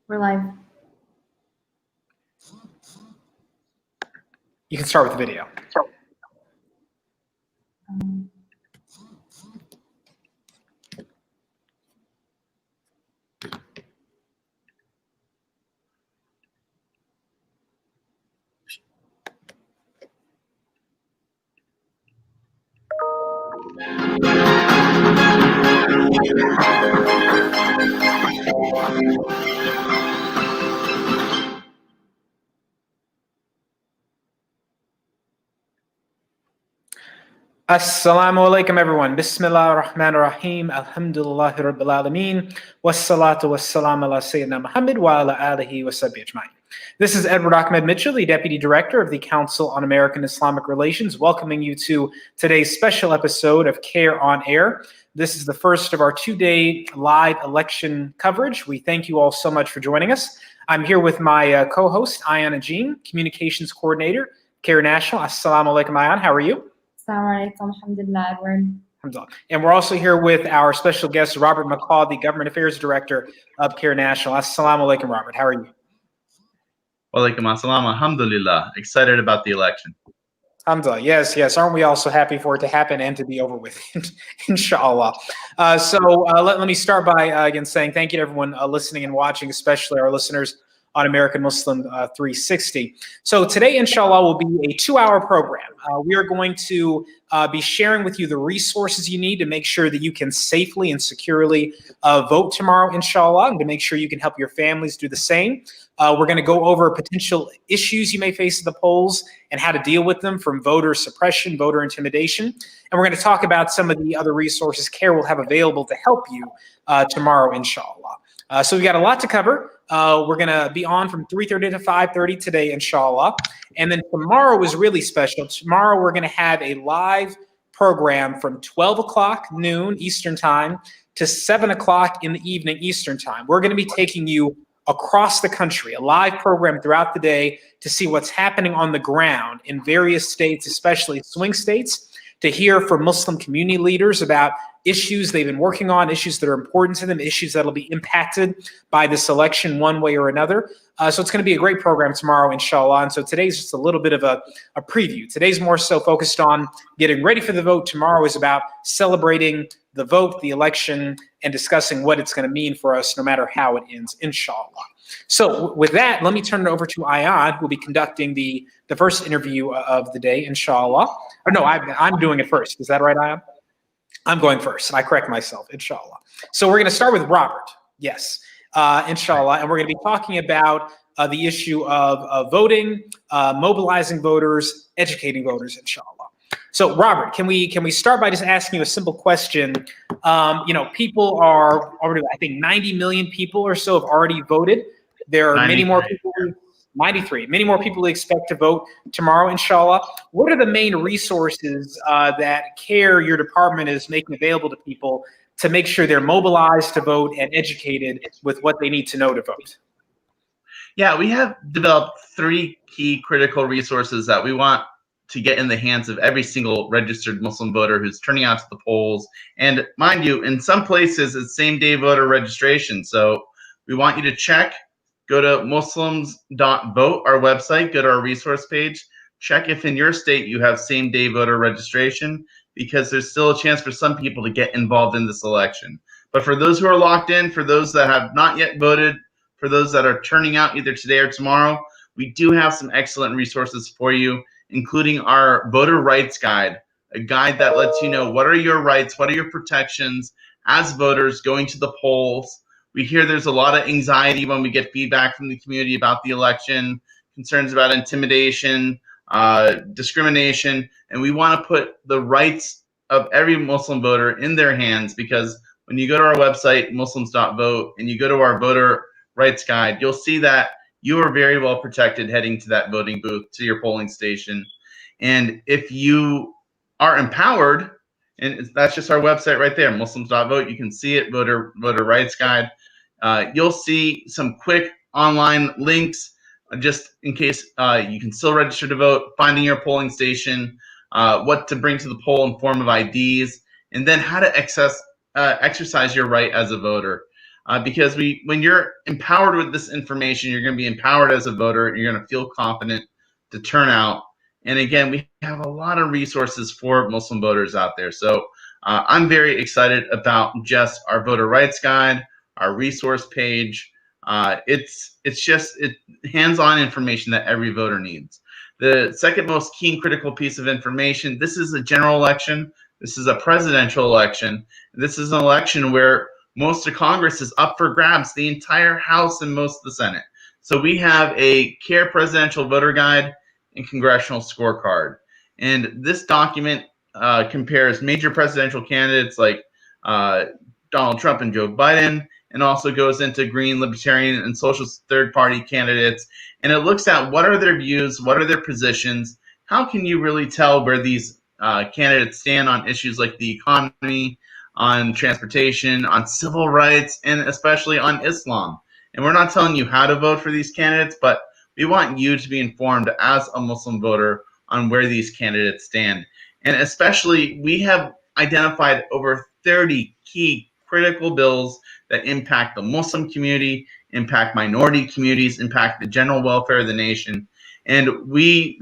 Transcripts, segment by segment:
We're live. You can start with the video. Assalamu alaikum, everyone. Bismillah ar-Rahman ar-Rahim. Alhamdulillahi Rabbil Alameen. Wassalatu wassalam ala Sayyidina Muhammad wa ala alihi wa sahbihi ajma'in. This is Edward Ahmed Mitchell, the Deputy Director of the Council on American Islamic Relations, welcoming you to today's special episode of CAIR on Air. This is the first of our two-day live election coverage. We thank you all so much for joining us. I'm here with my co-host, Ayan Ajeen, Communications Coordinator, CAIR National. Assalamu alaikum, Ayan. How are you? Assalamu alaikum, alhamdulillah, Edward. And we're also here with our special guest, Robert McCall, the Government Affairs Director of CAIR National. Assalamu alaikum, Robert. How are you? Wa alaikum assalam, alhamdulillah. Excited about the election. Alhamdulillah. Yes. Aren't we also happy for it to happen and to be over with, inshallah. Let me start by, again, saying thank you to everyone listening and watching, especially our listeners on American Muslim 360. So today, inshallah, will be a 2-hour program. We are going to be sharing with you the resources you need to make sure that you can safely and securely vote tomorrow, inshallah, and to make sure you can help your families do the same. We're going to go over potential issues you may face at the polls and how to deal with them, from voter suppression, voter intimidation. And we're going to talk about some of the other resources CAIR will have available to help you tomorrow, inshallah. So we've got a lot to cover. We're going to be on from 3:30 to 5:30 today, inshallah. And then tomorrow is really special. Tomorrow we're going to have a live program from 12 o'clock noon Eastern time to 7 o'clock in the evening Eastern time. We're going to be taking you across the country, a live program throughout the day to see what's happening on the ground in various states, especially swing states, to hear from Muslim community leaders about issues they've been working on, issues that are important to them, issues that'll be impacted by this election one way or another. So it's going to be a great program tomorrow, inshallah. And so today's just a little bit of a preview. Today's more so focused on getting ready for the vote. Tomorrow is about celebrating the vote, the election, and discussing what it's going to mean for us no matter how it ends, inshallah. So with that, let me turn it over to Ayan, who will be conducting the first interview of the day, inshallah. Or no, I'm doing it first. Is that right, Ayan? I'm going first. I correct myself, inshallah. So we're going to start with Robert. Yes, inshallah. And we're going to be talking about the issue of voting, mobilizing voters, educating voters, inshallah. So Robert, can we start by just asking you a simple question? People are already, I think 90 million people or so have already voted. There are many more people. 93. Many more people expect to vote tomorrow, inshallah. What are the main resources that CAIR, your department, is making available to people to make sure they're mobilized to vote and educated with what they need to know to vote? Yeah, we have developed 3 key critical resources that we want to get in the hands of every single registered Muslim voter who's turning out to the polls. And mind you, in some places, it's same-day voter registration. So we want you to check. Go to muslims.vote, our website, go to our resource page, check if in your state you have same-day voter registration, because there's still a chance for some people to get involved in this election. But for those who are locked in, for those that have not yet voted, for those that are turning out either today or tomorrow, we do have some excellent resources for you, including our voter rights guide, a guide that lets you know what are your rights, what are your protections as voters going to the polls. We hear there's a lot of anxiety when we get feedback from the community about the election, concerns about intimidation, discrimination, and we want to put the rights of every Muslim voter in their hands, because when you go to our website, muslims.vote, and you go to our voter rights guide, you'll see that you are very well protected heading to that voting booth, to your polling station. And if you are empowered, and that's just our website right there, muslims.vote. You can see it, voter rights guide. You'll see some quick online links, just in case you can still register to vote, finding your polling station, what to bring to the poll in form of IDs, and then how to exercise your right as a voter. because when you're empowered with this information, you're going to be empowered as a voter. You're going to feel confident to turn out. And again, we have a lot of resources for Muslim voters out there. So I'm very excited about just our voter rights guide, our resource page. It's just hands-on information that every voter needs. The second most key and critical piece of information, this is a general election. This is a presidential election. This is an election where most of Congress is up for grabs, the entire House and most of the Senate. So we have a CAIR presidential voter guide and congressional scorecard. And this document compares major presidential candidates like Donald Trump and Joe Biden, and also goes into green, libertarian, and socialist third-party candidates. And it looks at what are their views, what are their positions, how can you really tell where these candidates stand on issues like the economy, on transportation, on civil rights, and especially on Islam. And we're not telling you how to vote for these candidates, but we want you to be informed as a Muslim voter on where these candidates stand. And especially, we have identified over 30 key critical bills that impact the Muslim community, impact minority communities, impact the general welfare of the nation. And we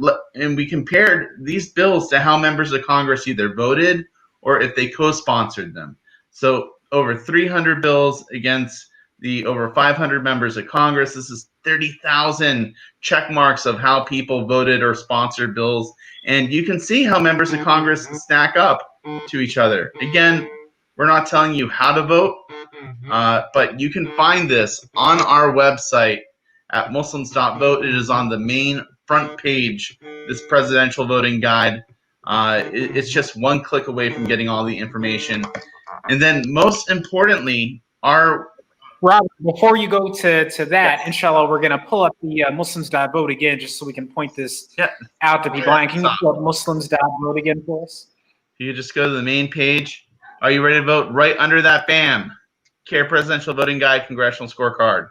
compared these bills to how members of Congress either voted or if they co-sponsored them. So over 300 bills against the over 500 members of Congress. This is 30,000 check marks of how people voted or sponsored bills. And you can see how members of Congress stack up to each other. Again, we're not telling you how to vote, but you can find this on our website at Muslims.vote. It is on the main front page, this presidential voting guide. It's just one click away from getting all the information. And then most importantly, our Robert, before you go to that, inshallah, we're going to pull up the Muslims.vote again just so we can point this out to people. And can you pull up Muslims.vote again for us? You just go to the main page. Are you ready to vote? Right under that, bam, CAIR Presidential Voting Guide, Congressional Scorecard.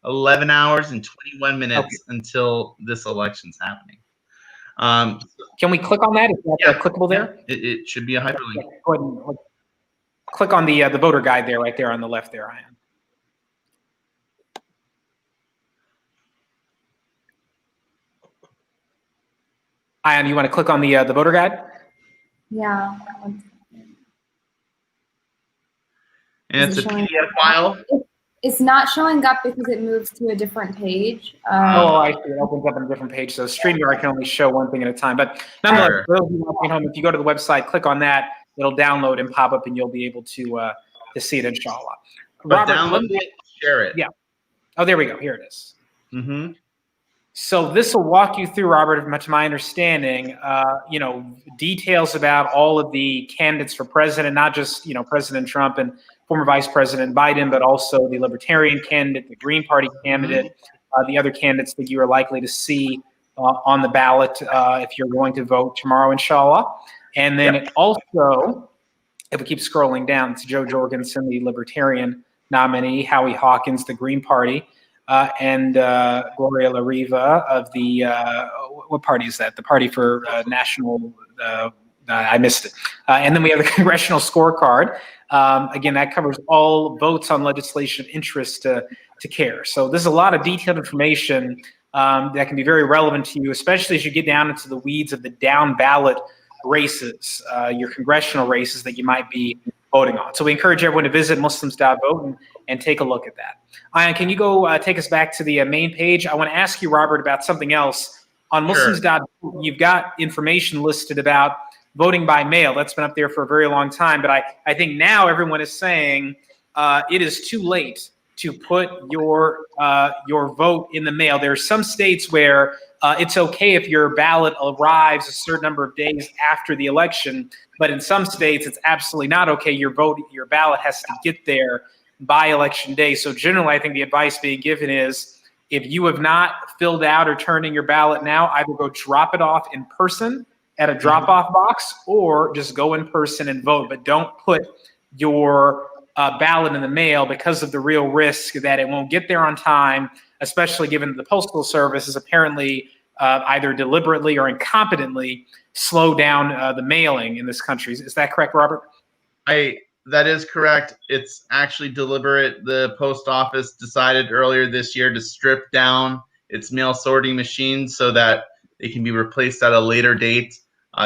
11 hours and 21 minutes until this election's happening. Can we click on that? Is that clickable there? It should be a hyperlink. Go ahead and click on the voter guide there, right there on the left there, Ian. Ian, you want to click on the voter guide? Yeah. And it's a PDF file. It's not showing up because it moves to a different page. Oh, I see. It opens up on a different page. So StreamYard can only show one thing at a time. But nonetheless, for those of you watching at home, if you go to the website, click on that, it'll download and pop up, and you'll be able to see it, inshallah. But Robert, download it, share it. Yeah. Oh, there we go. Here it is. Mm-hmm. So this will walk you through, Robert, to my understanding, details about all of the candidates for president, not just, President Trump and former Vice President Biden, but also the Libertarian candidate, the Green Party candidate, the other candidates that you are likely to see on the ballot if you're going to vote tomorrow, inshallah. And then it also, if we keep scrolling down, it's Joe Jorgensen, the Libertarian nominee, Howie Hawkins, the Green Party, and Gloria La Riva of the, what party is that? The Party for National, I missed it. And then we have the Congressional Scorecard. Again, that covers all votes on legislation of interest to CAIR. So there's a lot of detailed information that can be very relevant to you, especially as you get down into the weeds of the down ballot races, your congressional races that you might be voting on. So we encourage everyone to visit Muslims.vote and take a look at that. Ian, can you go take us back to the main page? I want to ask you, Robert, about something else. On Muslims.vote, you've got information listed about voting by mail. That's been up there for a very long time. But I think now everyone is saying it is too late to put your vote in the mail. There are some states where it's okay if your ballot arrives a certain number of days after the election, but in some states it's absolutely not okay. Your ballot has to get there by election day. So generally, I think the advice being given is if you have not filled out or turned in your ballot now, either go drop it off in person at a drop-off box or just go in person and vote. But don't put your ballot in the mail because of the real risk that it won't get there on time, especially given that the Postal Service is apparently either deliberately or incompetently slow down the mailing in this country. Is that correct, Robert? I that is correct. It's actually deliberate. The post office decided earlier this year to strip down its mail sorting machines so that they can be replaced at a later date.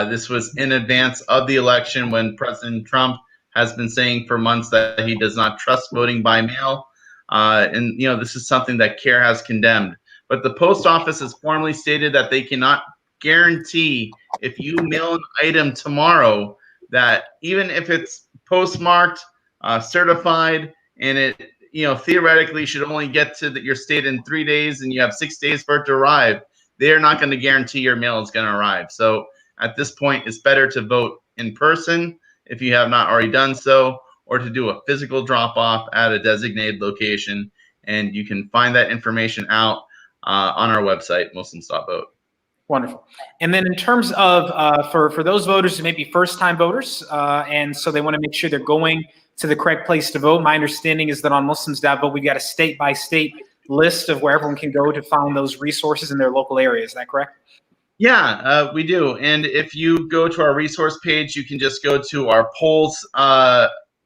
This was in advance of the election, when President Trump has been saying for months that he does not trust voting by mail. And this is something that CAIR has condemned. But the post office has formally stated that they cannot guarantee, if you mail an item tomorrow, that even if it's postmarked, certified, and it theoretically should only get to your state in 3 days, and you have 6 days for it to arrive, they are not going to guarantee your mail is going to arrive. So at this point, it's better to vote in person if you have not already done so, or to do a physical drop-off at a designated location. And you can find that information out on our website, Muslims.vote. Wonderful. And then in terms of for those voters who may be first-time voters, and so they want to make sure they're going to the correct place to vote, my understanding is that on Muslims.vote, we've got a state-by-state list of where everyone can go to find those resources in their local area. Is that correct? Yeah, we do. And if you go to our resource page, you can just go to our polls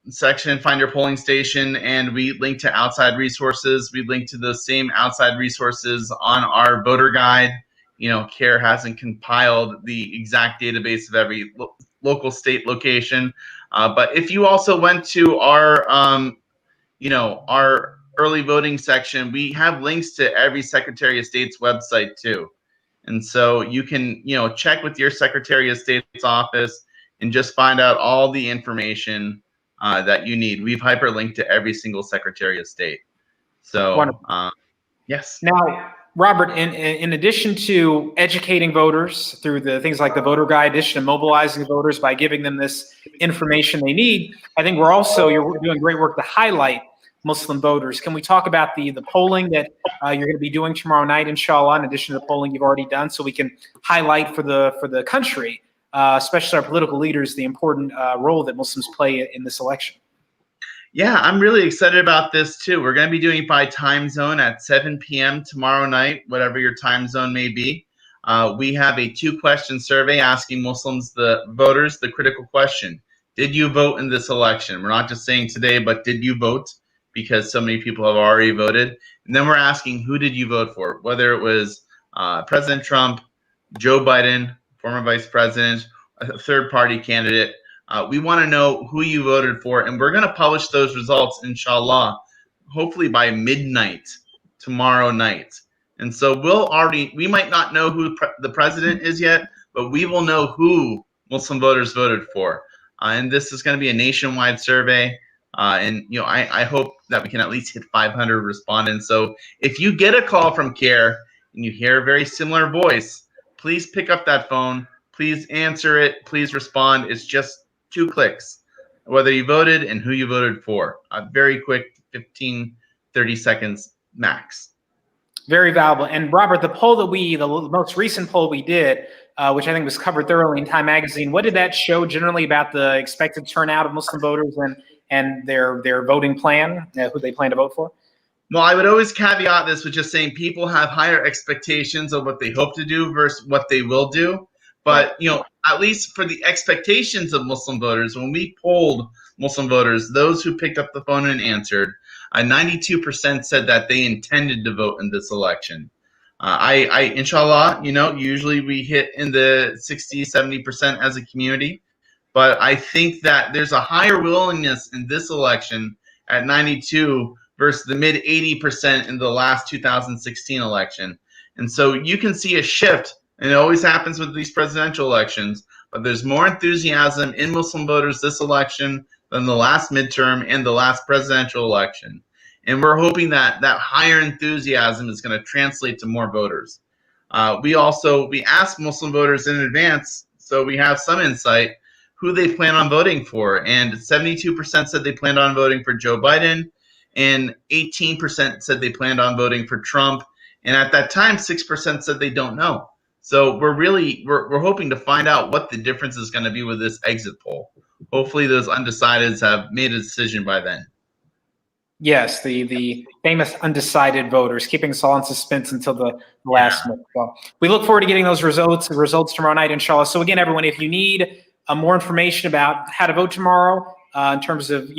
section, find your polling station, and we link to outside resources. We link to those same outside resources on our voter guide. CAIR hasn't compiled the exact database of every local state location. But if you also went to our, our early voting section, we have links to every Secretary of State's website too. And so you can, check with your Secretary of State's office and just find out all the information that you need. We've hyperlinked to every single Secretary of State. So, yes. Now, Robert, in addition to educating voters through the things like the voter guide, in addition to mobilizing voters by giving them this information they need, I think you're doing great work to highlight Muslim voters. Can we talk about the polling that you're going to be doing tomorrow night, inshallah, in addition to the polling you've already done, so we can highlight for the country, especially our political leaders, the important role that Muslims play in this election? Yeah, I'm really excited about this too. We're going to be doing it by time zone at 7 p.m. tomorrow night, whatever your time zone may be. We have a 2-question survey asking Muslims, the voters, the critical question: did you vote in this election? We're not just saying today, but did you vote? Because so many people have already voted. And then we're asking, who did you vote for? Whether it was President Trump, Joe Biden, former vice president, a third-party candidate. We want to know who you voted for, and we're going to publish those results, inshallah, hopefully by midnight tomorrow night. And so we might not know who the president is yet, but we will know who Muslim voters voted for. And this is going to be a nationwide survey. And I hope that we can at least hit 500 respondents. So if you get a call from CAIR and you hear a very similar voice, please pick up that phone. Please answer it. Please respond. It's just 2 clicks, whether you voted and who you voted for. A very quick 15, 30 seconds max. Very valuable. And Robert, the most recent poll we did, which I think was covered thoroughly in Time Magazine, what did that show generally about the expected turnout of Muslim voters and their voting plan, who they plan to vote for? Well, I would always caveat this with just saying people have higher expectations of what they hope to do versus what they will do. But, at least for the expectations of Muslim voters, when we polled Muslim voters, those who picked up the phone and answered, 92% said that they intended to vote in this election. Inshallah, usually we hit in the 60, 70% as a community. But I think that there's a higher willingness in this election at 92 versus the mid 80% in the last 2016 election. And so you can see a shift, and it always happens with these presidential elections, but there's more enthusiasm in Muslim voters this election than the last midterm and the last presidential election. And we're hoping that that higher enthusiasm is going to translate to more voters. We asked Muslim voters in advance, so we have some insight, who they plan on voting for. And 72% said they planned on voting for Joe Biden, and 18% said they planned on voting for Trump. And at that time, 6% said they don't know. So we're hoping to find out what the difference is going to be with this exit poll. Hopefully those undecideds have made a decision by then. Yes, the famous undecided voters, keeping us all in suspense until the last minute. Well, we look forward to getting those results tomorrow night, inshallah. So again, everyone, if you need more information about how to vote tomorrow, in terms of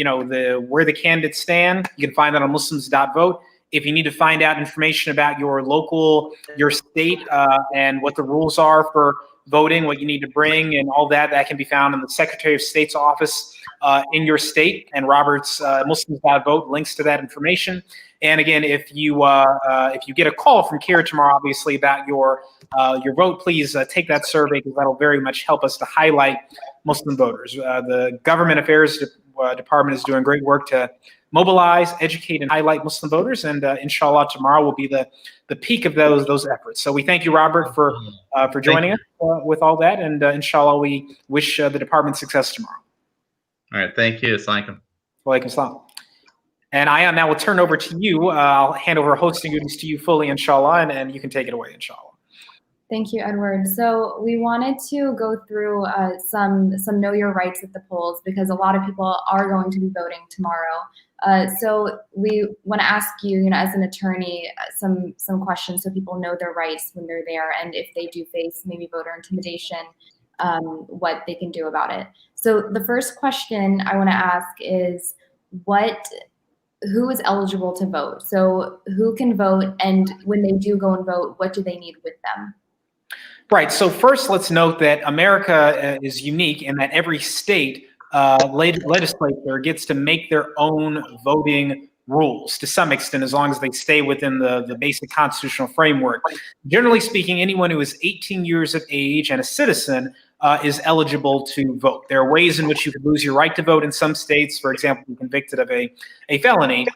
where the candidates stand. You can find that on Muslims.vote. If you need to find out information about your state, and what the rules are for voting, what you need to bring, and all that, that can be found in the Secretary of State's office in your state. And Robert's Muslims.vote links to that information. And again, if you get a call from CAIR tomorrow, obviously about your vote, please take that survey, because that'll very much help us to highlight Muslim voters. The Government Affairs Department is doing great work to mobilize, educate, and highlight Muslim voters, and inshallah tomorrow will be the peak of those efforts. So we thank you, Robert, for joining us with all that, and inshallah we wish the department success tomorrow. All right, thank you. Assalamu alaikum. Wa alaikum salam. And Ayan, now we'll turn over to you. I'll hand over hosting duties to you fully, inshallah, and you can take it away, inshallah. Thank you, Edward. So we wanted to go through some know your rights at the polls, because a lot of people are going to be voting tomorrow. So we want to ask you, as an attorney, some questions so people know their rights when they're there, and if they do face maybe voter intimidation, what they can do about it. So the first question I want to ask is, who is eligible to vote? So who can vote, and when they do go and vote, what do they need with them? Right. So first, let's note that America is unique in that every state legislature gets to make their own voting rules to some extent, as long as they stay within the basic constitutional framework. Generally speaking, anyone who is 18 years of age and a citizen is eligible to vote. There are ways in which you could lose your right to vote in some states, for example, be convicted of a felony,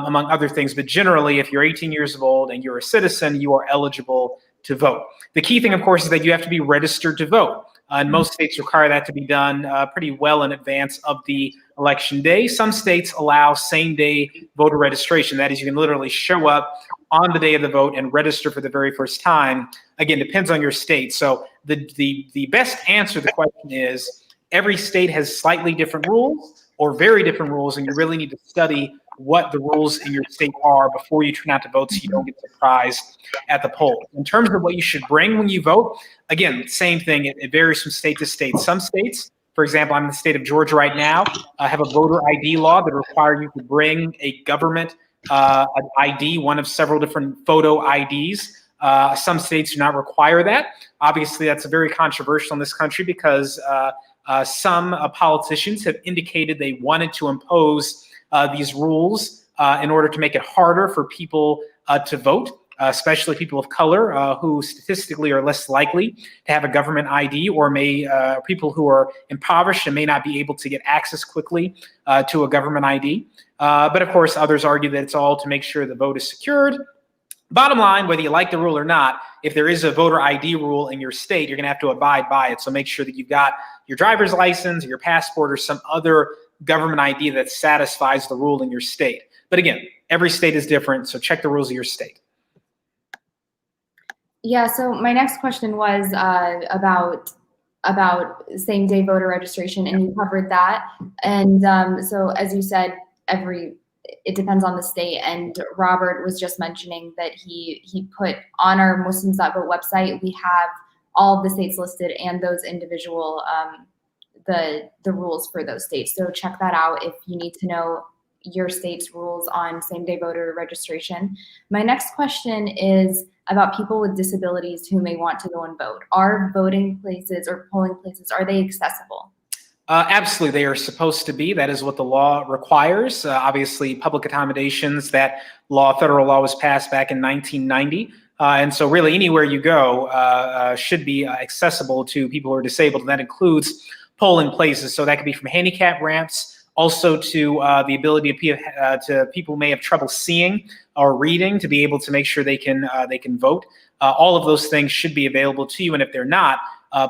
among other things. But generally, if you're 18 years old and you're a citizen, you are eligible to vote. The key thing, of course, is that you have to be registered to vote. And most states require that to be done pretty well in advance of the election day. Some states allow same-day voter registration. That is, you can literally show up on the day of the vote and register for the very first time. Again, depends on your state. So the best answer to the question is, every state has slightly different rules or very different rules, and you really need to study what the rules in your state are before you turn out to vote, so you don't get surprised at the poll. In terms of what you should bring when you vote, again, same thing. It varies from state to state. Some states, for example, I'm in the state of Georgia right now, have a voter ID law that require you to bring a government ID, one of several different photo IDs. Some states do not require that. Obviously, that's very controversial in this country, because some politicians have indicated they wanted to impose these rules in order to make it harder for people to vote, especially people of color who statistically are less likely to have a government ID, or people who are impoverished and may not be able to get access quickly to a government ID. But of course, others argue that it's all to make sure the vote is secured. Bottom line, whether you like the rule or not, if there is a voter ID rule in your state, you're going to have to abide by it. So make sure that you've got your driver's license or your passport or some other government ID that satisfies the rule in your state. But again, every state is different, so check the rules of your state. Yeah, so my next question was about same-day voter registration, and you covered that. And so as you said, it depends on the state, and Robert was just mentioning that he put on our Muslims.vote website, we have all of the states listed and those individual the rules for those states. So check that out if you need to know your state's rules on same-day voter registration. My next question is about people with disabilities who may want to go and vote. Are voting places or polling places, are they accessible? Absolutely, they are supposed to be. That is what the law requires. Obviously, public accommodations, that federal law was passed back in 1990. And so really anywhere you go should be accessible to people who are disabled. And that includes polling places. So that could be from handicap ramps, also to the ability to people who may have trouble seeing or reading, to be able to make sure they can vote. All of those things should be available to you. And if they're not,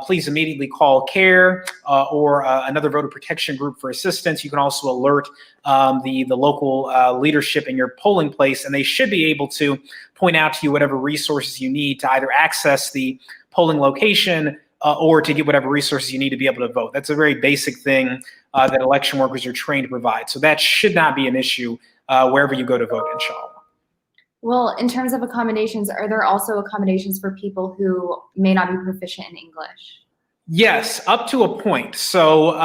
please immediately call CAIR or another voter protection group for assistance. You can also alert the local leadership in your polling place, and they should be able to point out to you whatever resources you need to either access the polling location or to get whatever resources you need to be able to vote. That's a very basic thing that election workers are trained to provide. So that should not be an issue wherever you go to vote, inshallah. Well, in terms of accommodations, are there also accommodations for people who may not be proficient in English? Yes, up to a point. So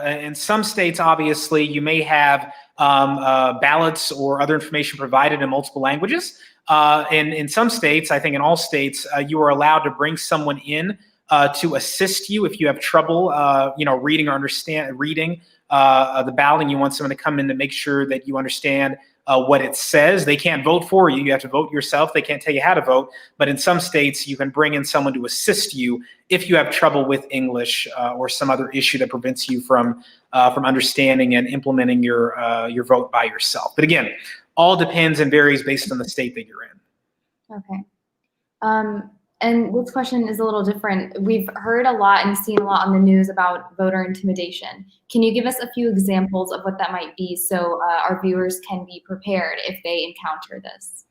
in some states, obviously, you may have ballots or other information provided in multiple languages. In some states, I think in all states, you are allowed to bring someone in to assist you if you have trouble, reading or reading the ballot, and you want someone to come in to make sure that you understand what it says. They can't vote for you. You have to vote yourself. They can't tell you how to vote. But in some states, you can bring in someone to assist you if you have trouble with English or some other issue that prevents you from understanding and implementing your vote by yourself. But again, all depends and varies based on the state that you're in. Okay. And this question is a little different. We've heard a lot and seen a lot on the news about voter intimidation. Can you give us a few examples of what that might be so our viewers can be prepared if they encounter this?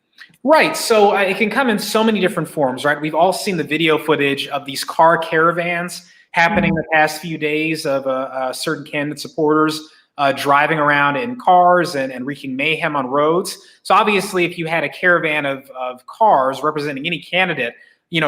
Right. So it can come in so many different forms, right? We've all seen the video footage of these car caravans happening the past few days of certain candidate supporters driving around in cars and wreaking mayhem on roads. So obviously, if you had a caravan of cars representing any candidate,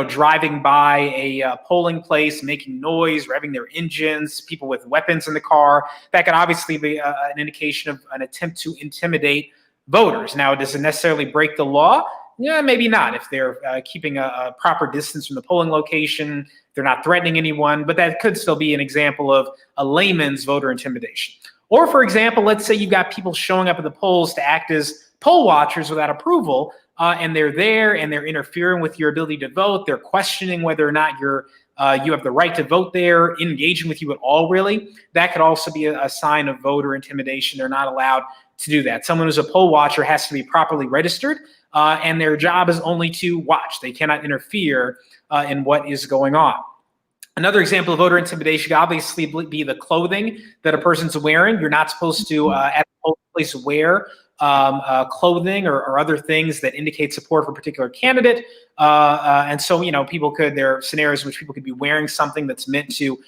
driving by a polling place, making noise, revving their engines, people with weapons in the car, that could obviously be an indication of an attempt to intimidate voters. Now, does it necessarily break the law? Yeah, maybe not. If they're keeping a proper distance from the polling location, they're not threatening anyone, but that could still be an example of a layman's voter intimidation. Or, for example, let's say you've got people showing up at the polls to act as poll watchers without approval, and they're there and they're interfering with your ability to vote. They're questioning whether or not you have the right to vote there, engaging with you at all, really. That could also be a sign of voter intimidation. They're not allowed to do that. Someone who's a poll watcher has to be properly registered, and their job is only to watch. They cannot interfere in what is going on. Another example of voter intimidation could obviously be the clothing that a person's wearing. You're not supposed to, at the polling place, wear clothing or other things that indicate support for a particular candidate. And so, there are scenarios in which people could be wearing something that's meant to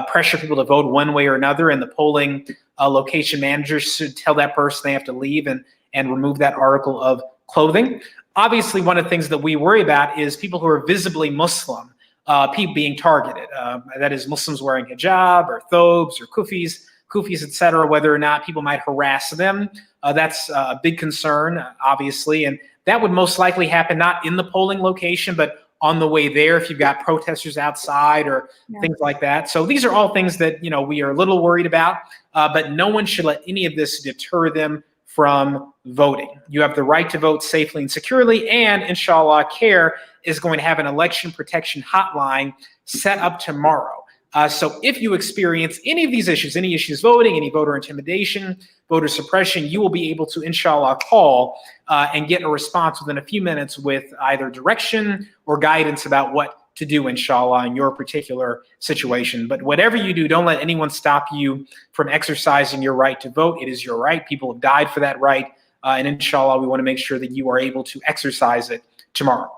pressure people to vote one way or another, and the polling location managers should tell that person they have to leave and remove that article of clothing. Obviously, one of the things that we worry about is people who are visibly Muslim, people being targeted. That is Muslims wearing hijab or thobes or kufis, etc., whether or not people might harass them. That's a big concern, obviously, and that would most likely happen not in the polling location, but on the way there if you've got protesters outside or things like that. So these are all things that we are a little worried about, but no one should let any of this deter them from voting. You have the right to vote safely and securely, and inshallah, CAIR is going to have an election protection hotline set up tomorrow. So if you experience any of these issues, any issues voting, any voter intimidation, voter suppression, you will be able to, inshallah, call and get a response within a few minutes with either direction or guidance about what to do, inshallah, in your particular situation. But whatever you do, don't let anyone stop you from exercising your right to vote. It is your right. People have died for that right. And inshallah, we want to make sure that you are able to exercise it tomorrow.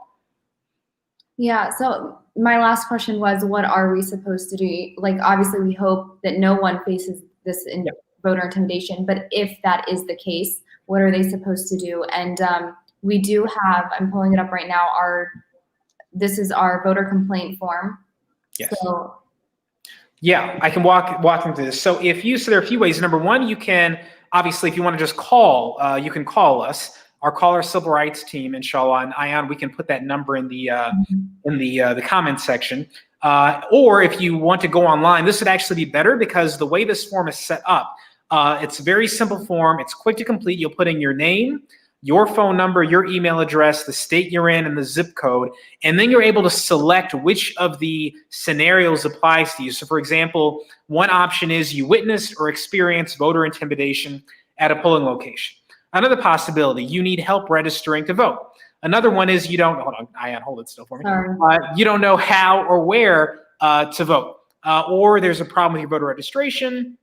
Yeah, so my last question was, what are we supposed to do? Like, obviously, we hope that no one faces this voter intimidation, but if that is the case, what are they supposed to do? And we do have, I'm pulling it up right now, this is our voter complaint form. Yes. So, yeah, I can walk them through this. So there are a few ways. Number one, you can, obviously, if you want to just call, you can call us. Our caller civil rights team, inshallah, and Ayan, we can put that number in the comment section. Or if you want to go online, this would actually be better because the way this form is set up, it's a very simple form. It's quick to complete. You'll put in your name, your phone number, your email address, the state you're in, and the zip code, and then you're able to select which of the scenarios applies to you. So, for example, one option is you witnessed or experienced voter intimidation at a polling location. Another possibility, you need help registering to vote. Another one is you don't, hold on, Ayan, hold it still for me. You don't know how or where to vote. Or there's a problem with your voter registration.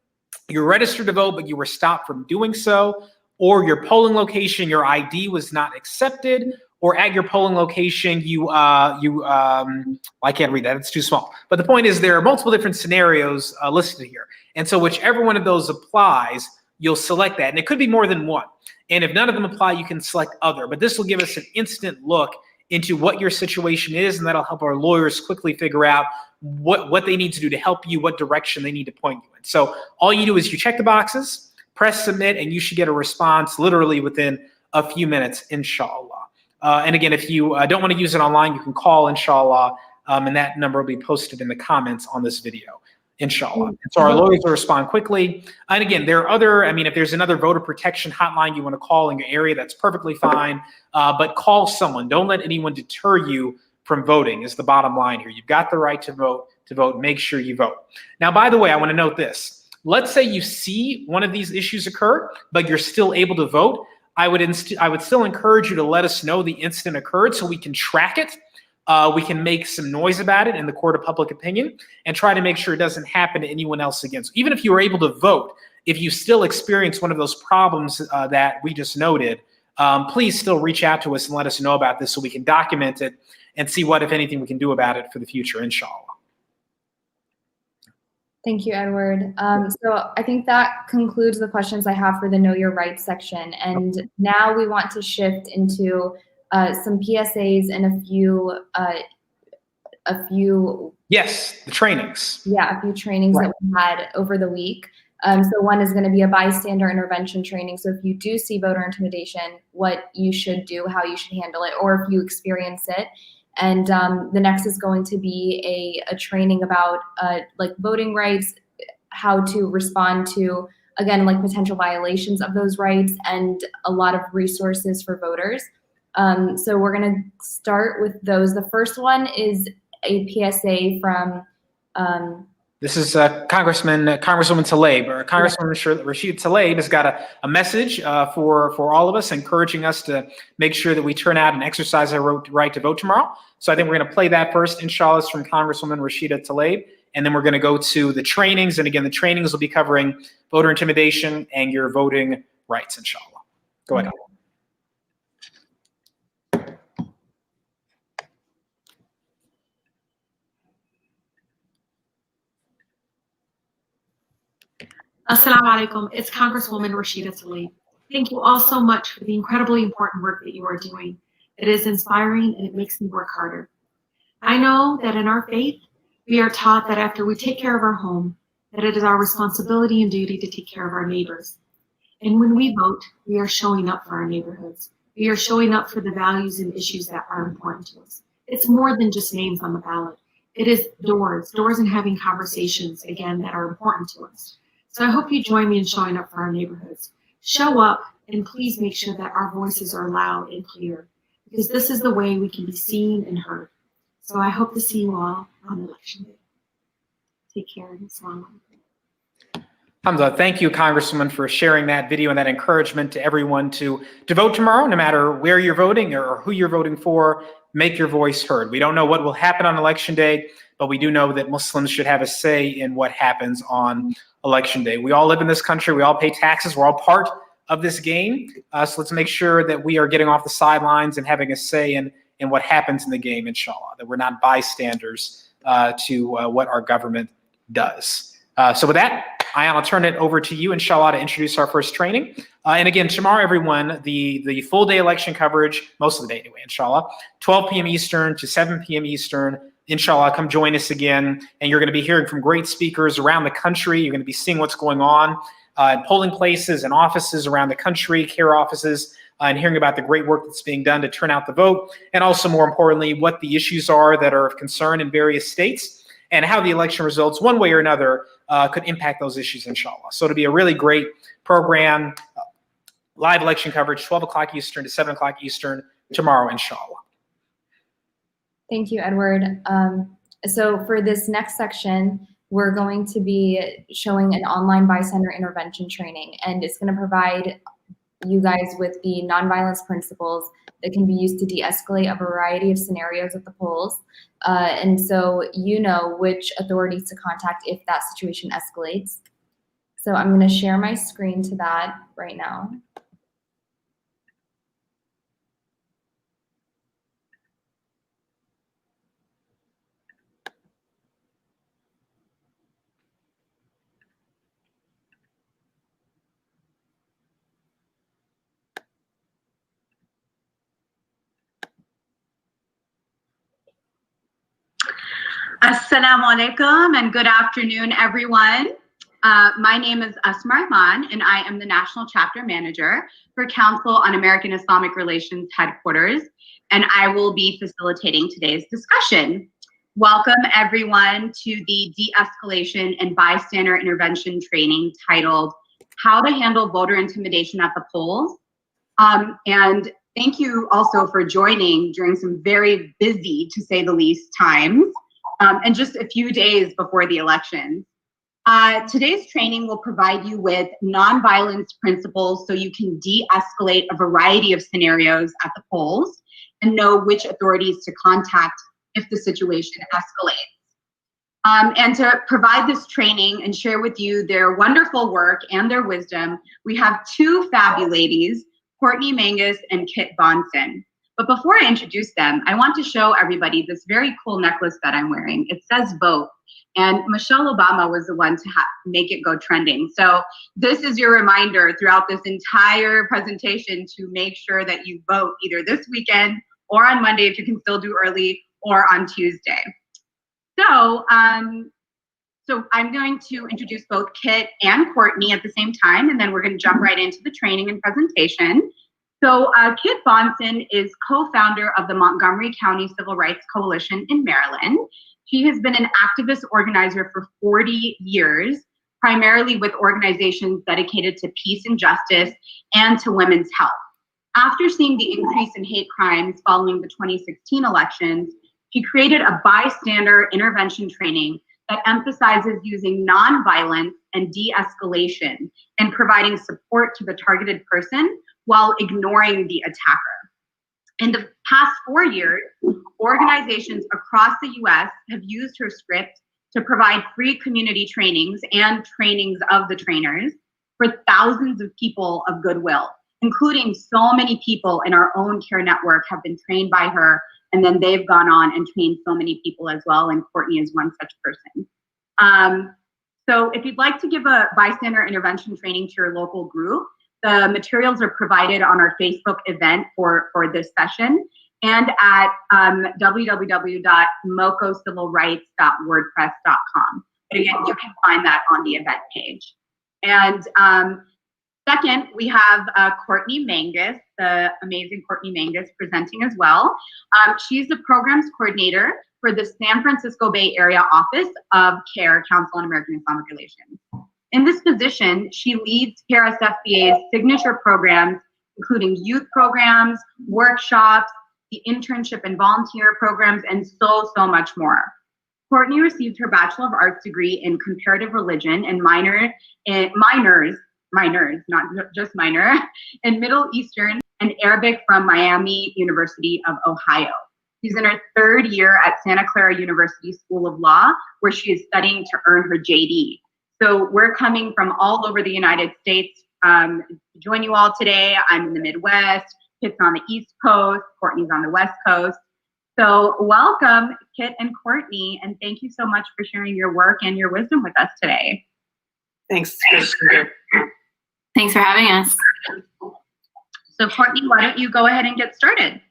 You're registered to vote, but you were stopped from doing so. Or your polling location, your ID was not accepted. Or at your polling location, I can't read that, it's too small. But the point is there are multiple different scenarios listed here. And so whichever one of those applies, you'll select that. And it could be more than one. And if none of them apply, you can select other. But this will give us an instant look into what your situation is, and that'll help our lawyers quickly figure out what they need to do to help you, what direction they need to point you in. So all you do is you check the boxes, press submit, and you should get a response literally within a few minutes, inshallah. And again, if you don't want to use it online, you can call, inshallah, and that number will be posted in the comments on this video, inshallah. And so our lawyers will respond quickly. And again, there are other, I mean, if there's another voter protection hotline you want to call in your area, that's perfectly fine. But call someone. Don't let anyone deter you from voting is the bottom line here. You've got the right to vote, make sure you vote. Now, by the way, I want to note this. Let's say you see one of these issues occur, but you're still able to vote. I would still encourage you to let us know the incident occurred so we can track it. We can make some noise about it in the court of public opinion and try to make sure it doesn't happen to anyone else again. So even if you were able to vote, if you still experience one of those problems that we just noted, please still reach out to us and let us know about this so we can document it and see what, if anything, we can do about it for the future, inshallah. Thank you, Edward. So I think that concludes the questions I have for the Know Your Rights section. And now we want to shift into some PSAs and a few. Yes, the trainings. Yeah, a few trainings that we had over the week. So one is going to be a bystander intervention training. So if you do see voter intimidation, what you should do, how you should handle it, or if you experience it. And the next is going to be a training about like voting rights, how to respond to, again, like potential violations of those rights, and a lot of resources for voters. So we're going to start with those. The first one is a PSA from this is Congresswoman Tlaib, or Congresswoman Rashida Tlaib has got a message for all of us, encouraging us to make sure that we turn out and exercise our right to vote tomorrow. So I think we're going to play that first, inshallah, from Congresswoman Rashida Tlaib, and then we're going to go to the trainings. And again, the trainings will be covering voter intimidation and your voting rights, inshallah. Go ahead. Assalamu alaikum. It's Congresswoman Rashida Tlaib. Thank you all so much for the incredibly important work that you are doing. It is inspiring and it makes me work harder. I know that in our faith, we are taught that after we take care of our home, that it is our responsibility and duty to take care of our neighbors. And when we vote, we are showing up for our neighborhoods. We are showing up for the values and issues that are important to us. It's more than just names on the ballot. It is doors and having conversations, again, that are important to us. So I hope you join me in showing up for our neighborhoods. Show up and please make sure that our voices are loud and clear, because this is the way we can be seen and heard. So I hope to see you all on Election Day. Take care and assalamu alaikum. Hamza, thank you, Congresswoman, for sharing that video and that encouragement to everyone to vote tomorrow, no matter where you're voting or who you're voting for. Make your voice heard. We don't know what will happen on Election Day, but we do know that Muslims should have a say in what happens on Election Day. We all live in this country. We all pay taxes. We're all part of this game. So let's make sure that we are getting off the sidelines and having a say in what happens in the game, inshallah, that we're not bystanders to what our government does. So with that, Ayan, I'll turn it over to you, inshallah, to introduce our first training. And again, tomorrow, everyone, the full day election coverage, most of the day anyway, inshallah, 12 p.m. Eastern to 7 p.m. Eastern. Inshallah, come join us again. And you're going to be hearing from great speakers around the country. You're going to be seeing what's going on in polling places and offices around the country, CAIR offices, and hearing about the great work that's being done to turn out the vote. And also, more importantly, what the issues are that are of concern in various states and how the election results, one way or another, could impact those issues, inshallah. So it'll be a really great program, live election coverage, 12 o'clock Eastern to 7 o'clock Eastern tomorrow, inshallah. Thank you, Edward. So for this next section, we're going to be showing an online bystander intervention training, and it's going to provide you guys with the nonviolence principles that can be used to de-escalate a variety of scenarios at the polls. And so you know which authorities to contact if that situation escalates. So I'm going to share my screen to that right now. Assalamu alaikum and good afternoon, everyone. My name is Asma Rahman, and I am the National Chapter Manager for Council on American Islamic Relations Headquarters, and I will be facilitating today's discussion. Welcome, everyone, to the De-Escalation and Bystander Intervention training titled How to Handle Voter Intimidation at the Polls. And thank you also for joining during some very busy, to say the least, times. And just a few days before the elections. Today's training will provide you with nonviolence principles so you can de-escalate a variety of scenarios at the polls and know which authorities to contact if the situation escalates. And to provide this training and share with you their wonderful work and their wisdom, we have two fabuladies, Courtney Mangus and Kit Bonson. But before I introduce them, I want to show everybody this very cool necklace that I'm wearing. It says vote, and Michelle Obama was the one to make it go trending. So this is your reminder throughout this entire presentation to make sure that you vote either this weekend or on Monday if you can still do early, or on Tuesday. So I'm going to introduce both Kit and Courtney at the same time, and then we're going to jump right into the training and presentation. So Kit Bonson is co-founder of the Montgomery County Civil Rights Coalition in Maryland. She has been an activist organizer for 40 years, primarily with organizations dedicated to peace and justice and to women's health. After seeing the increase in hate crimes following the 2016 elections, she created a bystander intervention training that emphasizes using nonviolence and de-escalation and providing support to the targeted person while ignoring the attacker. In the past 4 years, organizations across the US have used her script to provide free community trainings and trainings of the trainers for thousands of people of goodwill, including so many people in our own CAIR network have been trained by her, and then they've gone on and trained so many people as well, and Courtney is one such person. So if you'd like to give a bystander intervention training to your local group, the materials are provided on our Facebook event for this session and at www.mococivilrights.wordpress.com. But again, you can find that on the event page. And second, we have Courtney Mangus, the amazing Courtney Mangus, presenting as well. She's the programs coordinator for the San Francisco Bay Area office of CAIR, Council on American Islamic Relations. In this position, she leads CAIR SFBA's signature programs, including youth programs, workshops, the internship and volunteer programs, and so much more. Courtney received her Bachelor of Arts degree in comparative religion and minors, not just minor, in Middle Eastern and Arabic from Miami University of Ohio. She's in her third year at Santa Clara University School of Law, where she is studying to earn her JD. So we're coming from all over the United States to join you all today. I'm in the Midwest, Kit's on the East Coast, Courtney's on the West Coast. So welcome, Kit and Courtney, and thank you so much for sharing your work and your wisdom with us today. Thanks. Thanks for having us. So Courtney, why don't you go ahead and get started?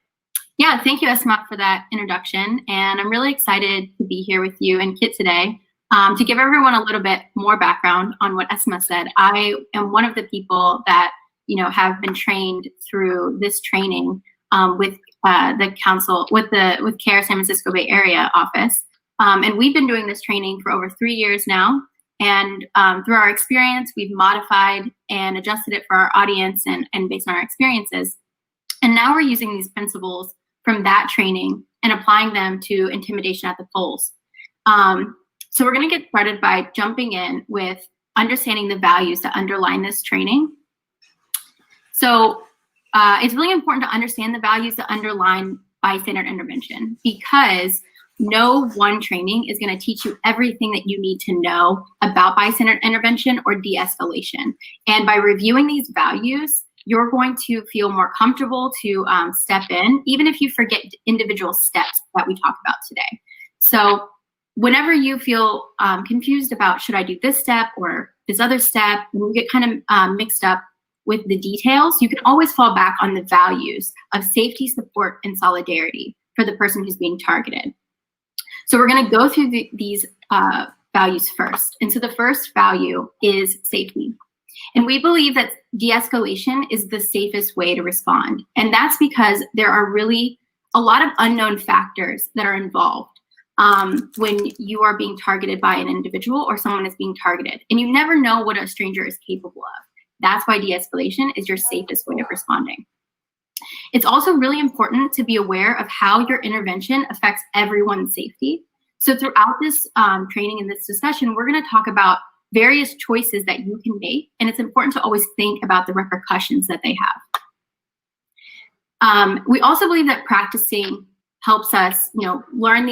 Yeah, thank you, Esma, for that introduction. And I'm really excited to be here with you and Kit today. To give everyone a little bit more background on what Esma said, I am one of the people that have been trained through this training with the council, with CAIR San Francisco Bay Area office, and we've been doing this training for over 3 years now. And through our experience, we've modified and adjusted it for our audience and based on our experiences. And now we're using these principles from that training and applying them to intimidation at the polls. So we're going to get started by jumping in with understanding the values that underline this training. So it's really important to understand the values that underline bystander intervention, because no one training is going to teach you everything that you need to know about bystander intervention or de-escalation. And by reviewing these values, you're going to feel more comfortable to step in, even if you forget individual steps that we talk about today. So whenever you feel confused about, should I do this step or this other step, and you get kind of mixed up with the details, you can always fall back on the values of safety, support, and solidarity for the person who's being targeted. So we're going to go through these values first. And so the first value is safety. And we believe that de-escalation is the safest way to respond. And that's because there are really a lot of unknown factors that are involved when you are being targeted by an individual or someone is being targeted. And you never know what a stranger is capable of. That's why de-escalation is your safest way of responding. It's also really important to be aware of how your intervention affects everyone's safety. So throughout this training and this discussion, we're going to talk about various choices that you can make, and it's important to always think about the repercussions that they have. We also believe that practicing helps us, learn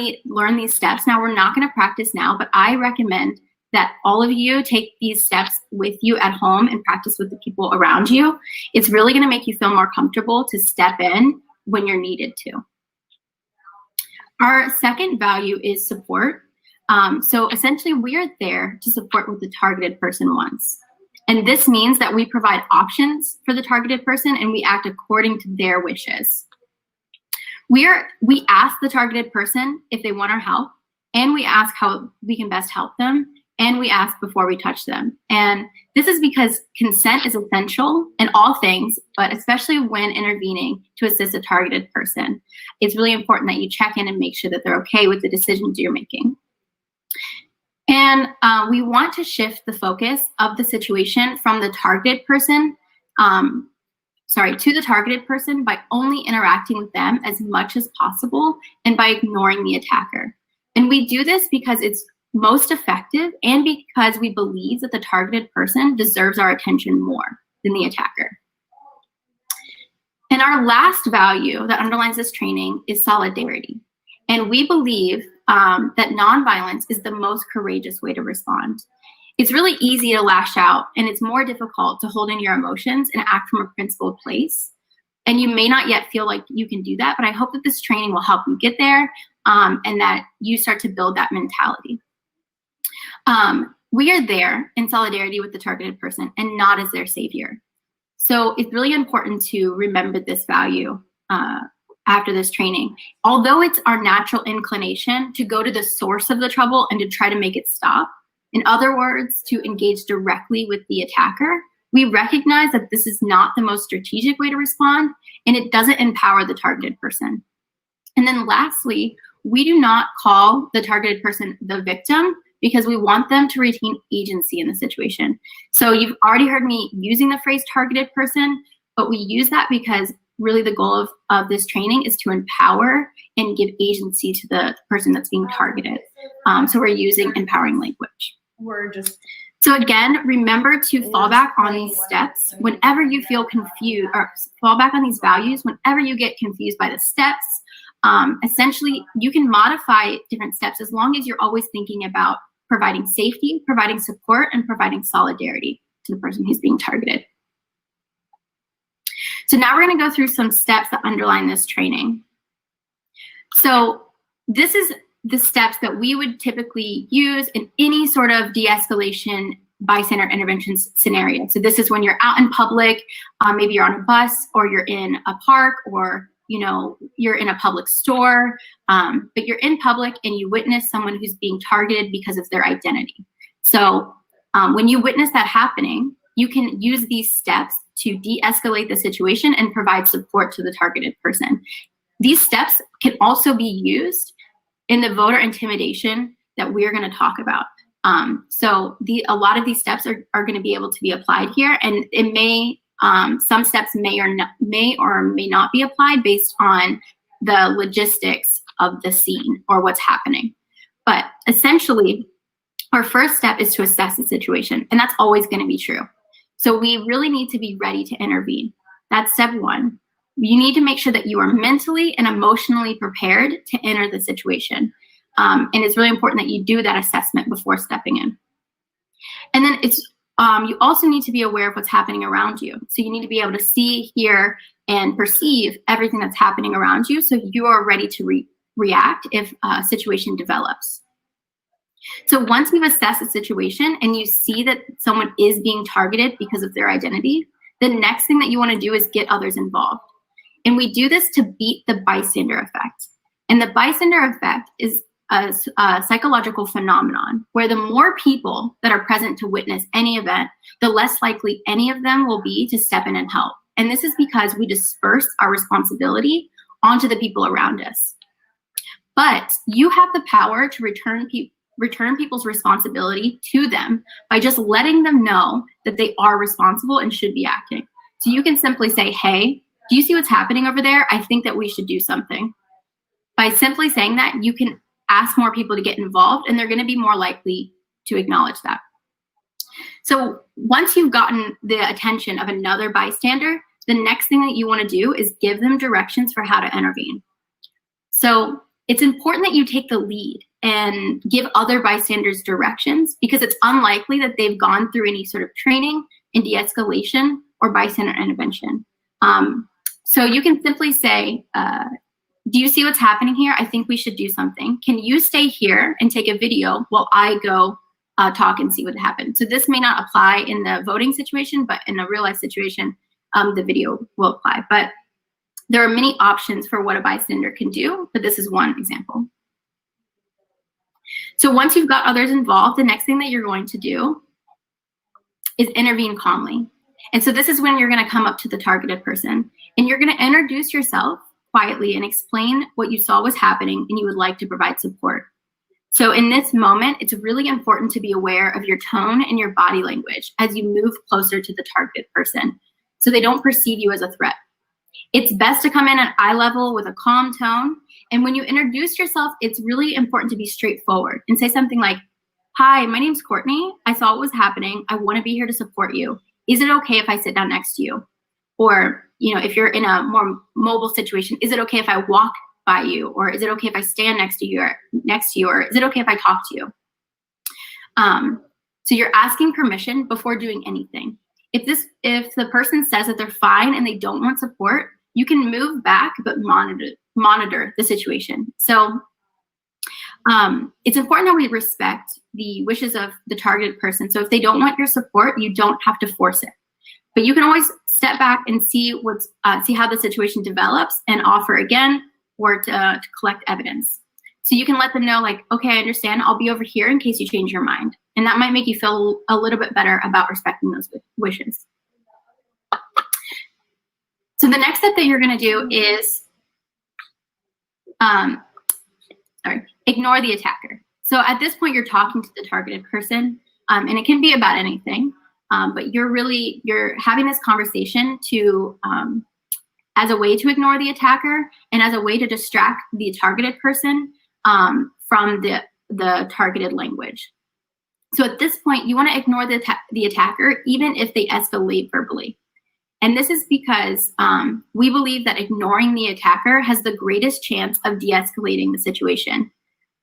these steps. Now, we're not going to practice now, but I recommend that all of you take these steps with you at home and practice with the people around you. It's really going to make you feel more comfortable to step in when you're needed to. Our second value is support. So essentially, we are there to support what the targeted person wants. And this means that we provide options for the targeted person and we act according to their wishes. We ask the targeted person if they want our help, and we ask how we can best help them, and we ask before we touch them. And this is because consent is essential in all things, but especially when intervening to assist a targeted person. It's really important that you check in and make sure that they're okay with the decisions you're making. And we want to shift the focus of the situation from the targeted person, to the targeted person by only interacting with them as much as possible and by ignoring the attacker. And we do this because it's most effective and because we believe that the targeted person deserves our attention more than the attacker. And our last value that underlines this training is solidarity. And we believe that nonviolence is the most courageous way to respond. It's really easy to lash out, and it's more difficult to hold in your emotions and act from a principled place. And you may not yet feel like you can do that, but I hope that this training will help you get there and that you start to build that mentality. We are there in solidarity with the targeted person and not as their savior. So it's really important to remember this value after this training. Although it's our natural inclination to go to the source of the trouble and to try to make it stop, in other words, to engage directly with the attacker, we recognize that this is not the most strategic way to respond, and it doesn't empower the targeted person. And then lastly, we do not call the targeted person the victim because we want them to retain agency in the situation. So you've already heard me using the phrase targeted person, but we use that because really the goal of this training is to empower and give agency to the person that's being targeted. So we're using empowering language. So again, remember to fall back on these steps whenever you feel confused, or fall back on these values whenever you get confused by the steps. Essentially, you can modify different steps as long as you're always thinking about providing safety, providing support, and providing solidarity to the person who's being targeted. So now we're going to go through some steps that underline this training. So this is the steps that we would typically use in any sort of de-escalation bystander intervention scenario. So this is when you're out in public, maybe you're on a bus or you're in a park or you're in a public store, but you're in public and you witness someone who's being targeted because of their identity. So when you witness that happening, you can use these steps to de-escalate the situation and provide support to the targeted person. These steps can also be used in the voter intimidation that we're going to talk about. So a lot of these steps are going to be able to be applied here, and it may some steps may or may not be applied based on the logistics of the scene or what's happening. But essentially, our first step is to assess the situation, and that's always going to be true. So we really need to be ready to intervene. That's step one. You need to make sure that you are mentally and emotionally prepared to enter the situation. And it's really important that you do that assessment before stepping in. And then you also need to be aware of what's happening around you. So you need to be able to see, hear, and perceive everything that's happening around you so you are ready to react if a situation develops. So once you've assessed the situation and you see that someone is being targeted because of their identity, the next thing that you want to do is get others involved. And we do this to beat the bystander effect. And the bystander effect is a psychological phenomenon where the more people that are present to witness any event, the less likely any of them will be to step in and help. And this is because we disperse our responsibility onto the people around us. But you have the power to return people's responsibility to them by just letting them know that they are responsible and should be acting. So you can simply say, hey, do you see what's happening over there? I think that we should do something. By simply saying that, you can ask more people to get involved, and they're going to be more likely to acknowledge that. So once you've gotten the attention of another bystander, the next thing that you want to do is give them directions for how to intervene. So it's important that you take the lead and give other bystanders directions, because it's unlikely that they've gone through any sort of training in de-escalation or bystander intervention. So you can simply say, do you see what's happening here? I think we should do something. Can you stay here and take a video while I go talk and see what happened? So this may not apply in the voting situation, but in a real life situation, the video will apply. But there are many options for what a bystander can do, but this is one example. So once you've got others involved, the next thing that you're going to do is intervene calmly. And so this is when you're going to come up to the targeted person and you're going to introduce yourself quietly and explain what you saw was happening and you would like to provide support. So in this moment, it's really important to be aware of your tone and your body language as you move closer to the targeted person so they don't perceive you as a threat. It's best to come in at eye level with a calm tone. And when you introduce yourself, it's really important to be straightforward and say something like, hi, my name's Courtney. I saw what was happening. I want to be here to support you. Is it okay if I sit down next to you? Or, if you're in a more mobile situation, is it okay if I walk by you? Or is it okay if I stand next to you? Or is it okay if I talk to you? So you're asking permission before doing anything. If the person says that they're fine and they don't want support, you can move back but monitor the situation. So it's important that we respect the wishes of the targeted person. So if they don't want your support, you don't have to force it. But you can always step back and see how the situation develops and offer again or to collect evidence. So you can let them know, like, okay, I understand. I'll be over here in case you change your mind. And that might make you feel a little bit better about respecting those wishes. So the next step that you're going to do is ignore the attacker. So at this point, you're talking to the targeted person, and it can be about anything. But you're having this conversation as a way to ignore the attacker and as a way to distract the targeted person from the targeted language. So at this point, you want to ignore the attacker even if they escalate verbally. And this is because we believe that ignoring the attacker has the greatest chance of de-escalating the situation.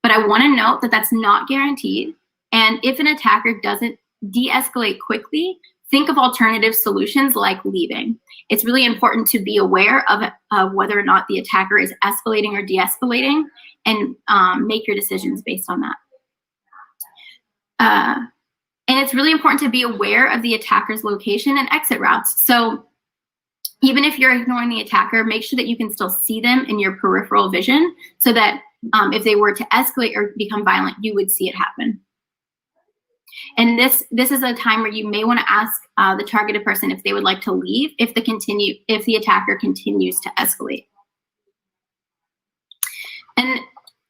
But I want to note that that's not guaranteed. And if an attacker doesn't de-escalate quickly, think of alternative solutions like leaving. It's really important to be aware of whether or not the attacker is escalating or de-escalating and make your decisions based on that. And it's really important to be aware of the attacker's location and exit routes. So even if you're ignoring the attacker, make sure that you can still see them in your peripheral vision so that if they were to escalate or become violent, you would see it happen. And this is a time where you may want to ask the targeted person if they would like to leave if the attacker continues to escalate. And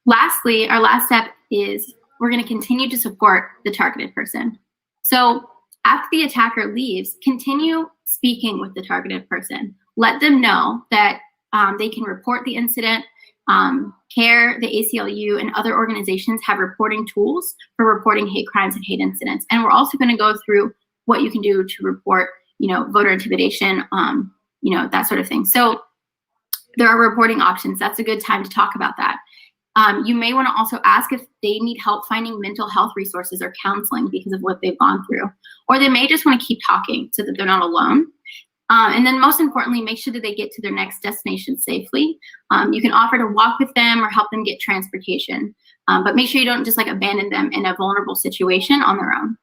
lastly, our last step is we're going to continue to support the targeted person. So after the attacker leaves, continue speaking with the targeted person. Let them know that they can report the incident. CAIR, the ACLU, and other organizations have reporting tools for reporting hate crimes and hate incidents. And we're also going to go through what you can do to report, voter intimidation, that sort of thing. So there are reporting options. That's a good time to talk about that. You may want to also ask if they need help finding mental health resources or counseling because of what they've gone through. Or they may just want to keep talking so that they're not alone. And then most importantly, make sure that they get to their next destination safely. You can offer to walk with them or help them get transportation. But make sure you don't just abandon them in a vulnerable situation on their own.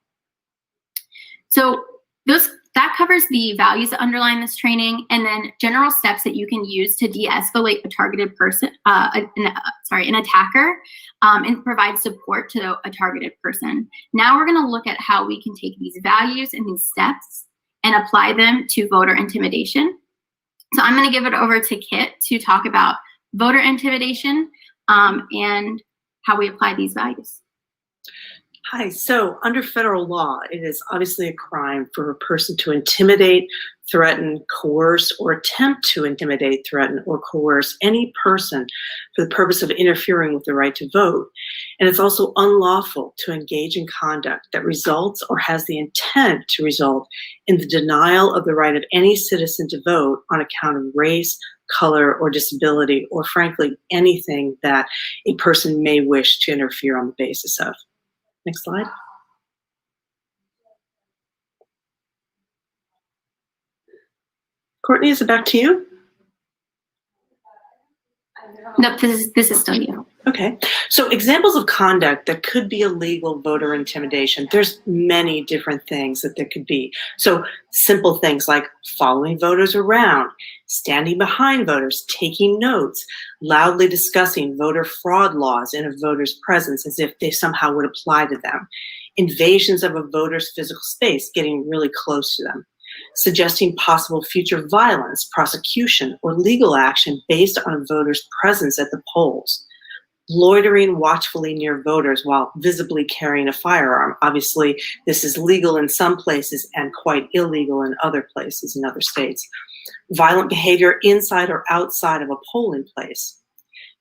So those that covers the values that underline this training, and then general steps that you can use to de-escalate a targeted person, an attacker, and provide support to a targeted person. Now we're going to look at how we can take these values and these steps and apply them to voter intimidation. So I'm going to give it over to Kit to talk about voter intimidation and how we apply these values. Hi, so under federal law, it is obviously a crime for a person to intimidate, threaten, coerce, or attempt to intimidate, threaten, or coerce any person for the purpose of interfering with the right to vote. And it's also unlawful to engage in conduct that results or has the intent to result in the denial of the right of any citizen to vote on account of race, color, or disability, or frankly, anything that a person may wish to interfere on the basis of. Next slide. Courtney, is it back to you? No, this is still you. Okay, so examples of conduct that could be illegal voter intimidation, there's many different things that there could be. So simple things like following voters around, standing behind voters, taking notes, loudly discussing voter fraud laws in a voter's presence as if they somehow would apply to them, invasions of a voter's physical space, getting really close to them, suggesting possible future violence, prosecution, or legal action based on a voter's presence at the polls, loitering watchfully near voters while visibly carrying a firearm. Obviously, this is legal in some places and quite illegal in other places in other states. Violent behavior inside or outside of a polling place,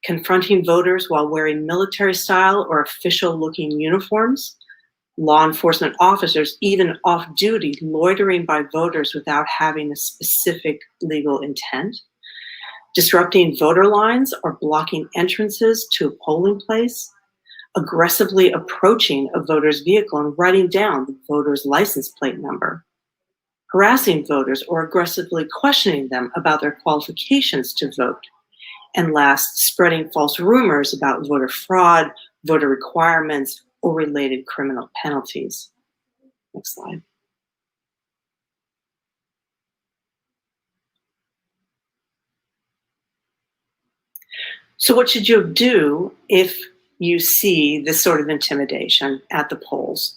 confronting voters while wearing military-style or official-looking uniforms, law enforcement officers, even off-duty, loitering by voters without having a specific legal intent, disrupting voter lines or blocking entrances to a polling place, aggressively approaching a voter's vehicle and writing down the voter's license plate number, harassing voters or aggressively questioning them about their qualifications to vote, and last, spreading false rumors about voter fraud, voter requirements, or related criminal penalties. Next slide. So what should you do if you see this sort of intimidation at the polls?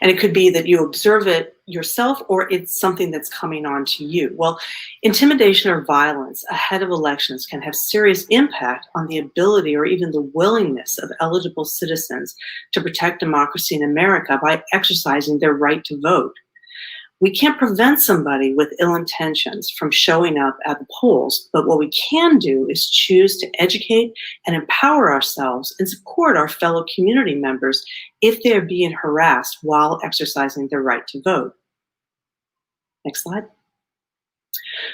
And it could be that you observe it yourself or it's something that's coming on to you. Well, intimidation or violence ahead of elections can have serious impact on the ability or even the willingness of eligible citizens to protect democracy in America by exercising their right to vote. We can't prevent somebody with ill intentions from showing up at the polls, but what we can do is choose to educate and empower ourselves and support our fellow community members if they're being harassed while exercising their right to vote. Next slide.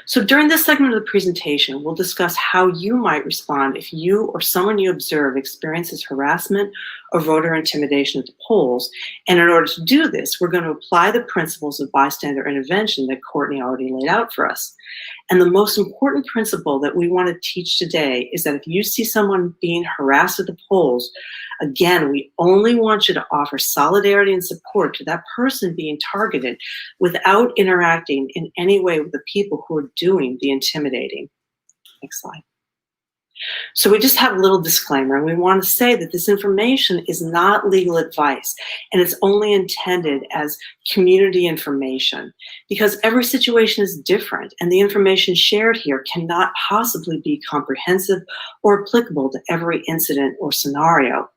So during this segment of the presentation, we'll discuss how you might respond if you or someone you observe experiences harassment or voter intimidation at the polls. And in order to do this, we're going to apply the principles of bystander intervention that Courtney already laid out for us. And the most important principle that we want to teach today is that if you see someone being harassed at the polls, again, we only want you to offer solidarity and support to that person being targeted without interacting in any way with the people who are doing the intimidating. Next slide. So we just have a little disclaimer, and we want to say that this information is not legal advice, and it's only intended as community information because every situation is different, and the information shared here cannot possibly be comprehensive or applicable to every incident or scenario.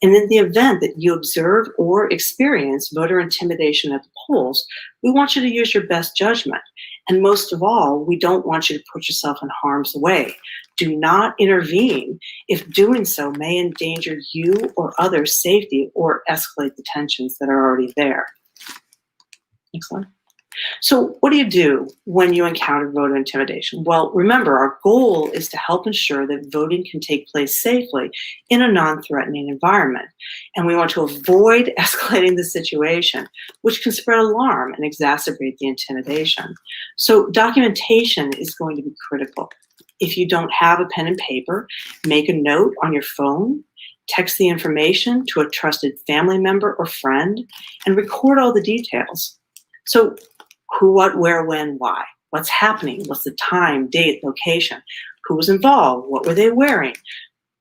And in the event that you observe or experience voter intimidation at the polls, we want you to use your best judgment. And most of all, we don't want you to put yourself in harm's way. Do not intervene if doing so may endanger you or others' safety or escalate the tensions that are already there. Next slide. So what do you do when you encounter voter intimidation? Well, remember, our goal is to help ensure that voting can take place safely in a non-threatening environment. And we want to avoid escalating the situation, which can spread alarm and exacerbate the intimidation. So documentation is going to be critical. If you don't have a pen and paper, make a note on your phone, text the information to a trusted family member or friend, and record all the details. So Who, what, where, when, why? What's happening? What's the time, date, location? Who was involved? What were they wearing?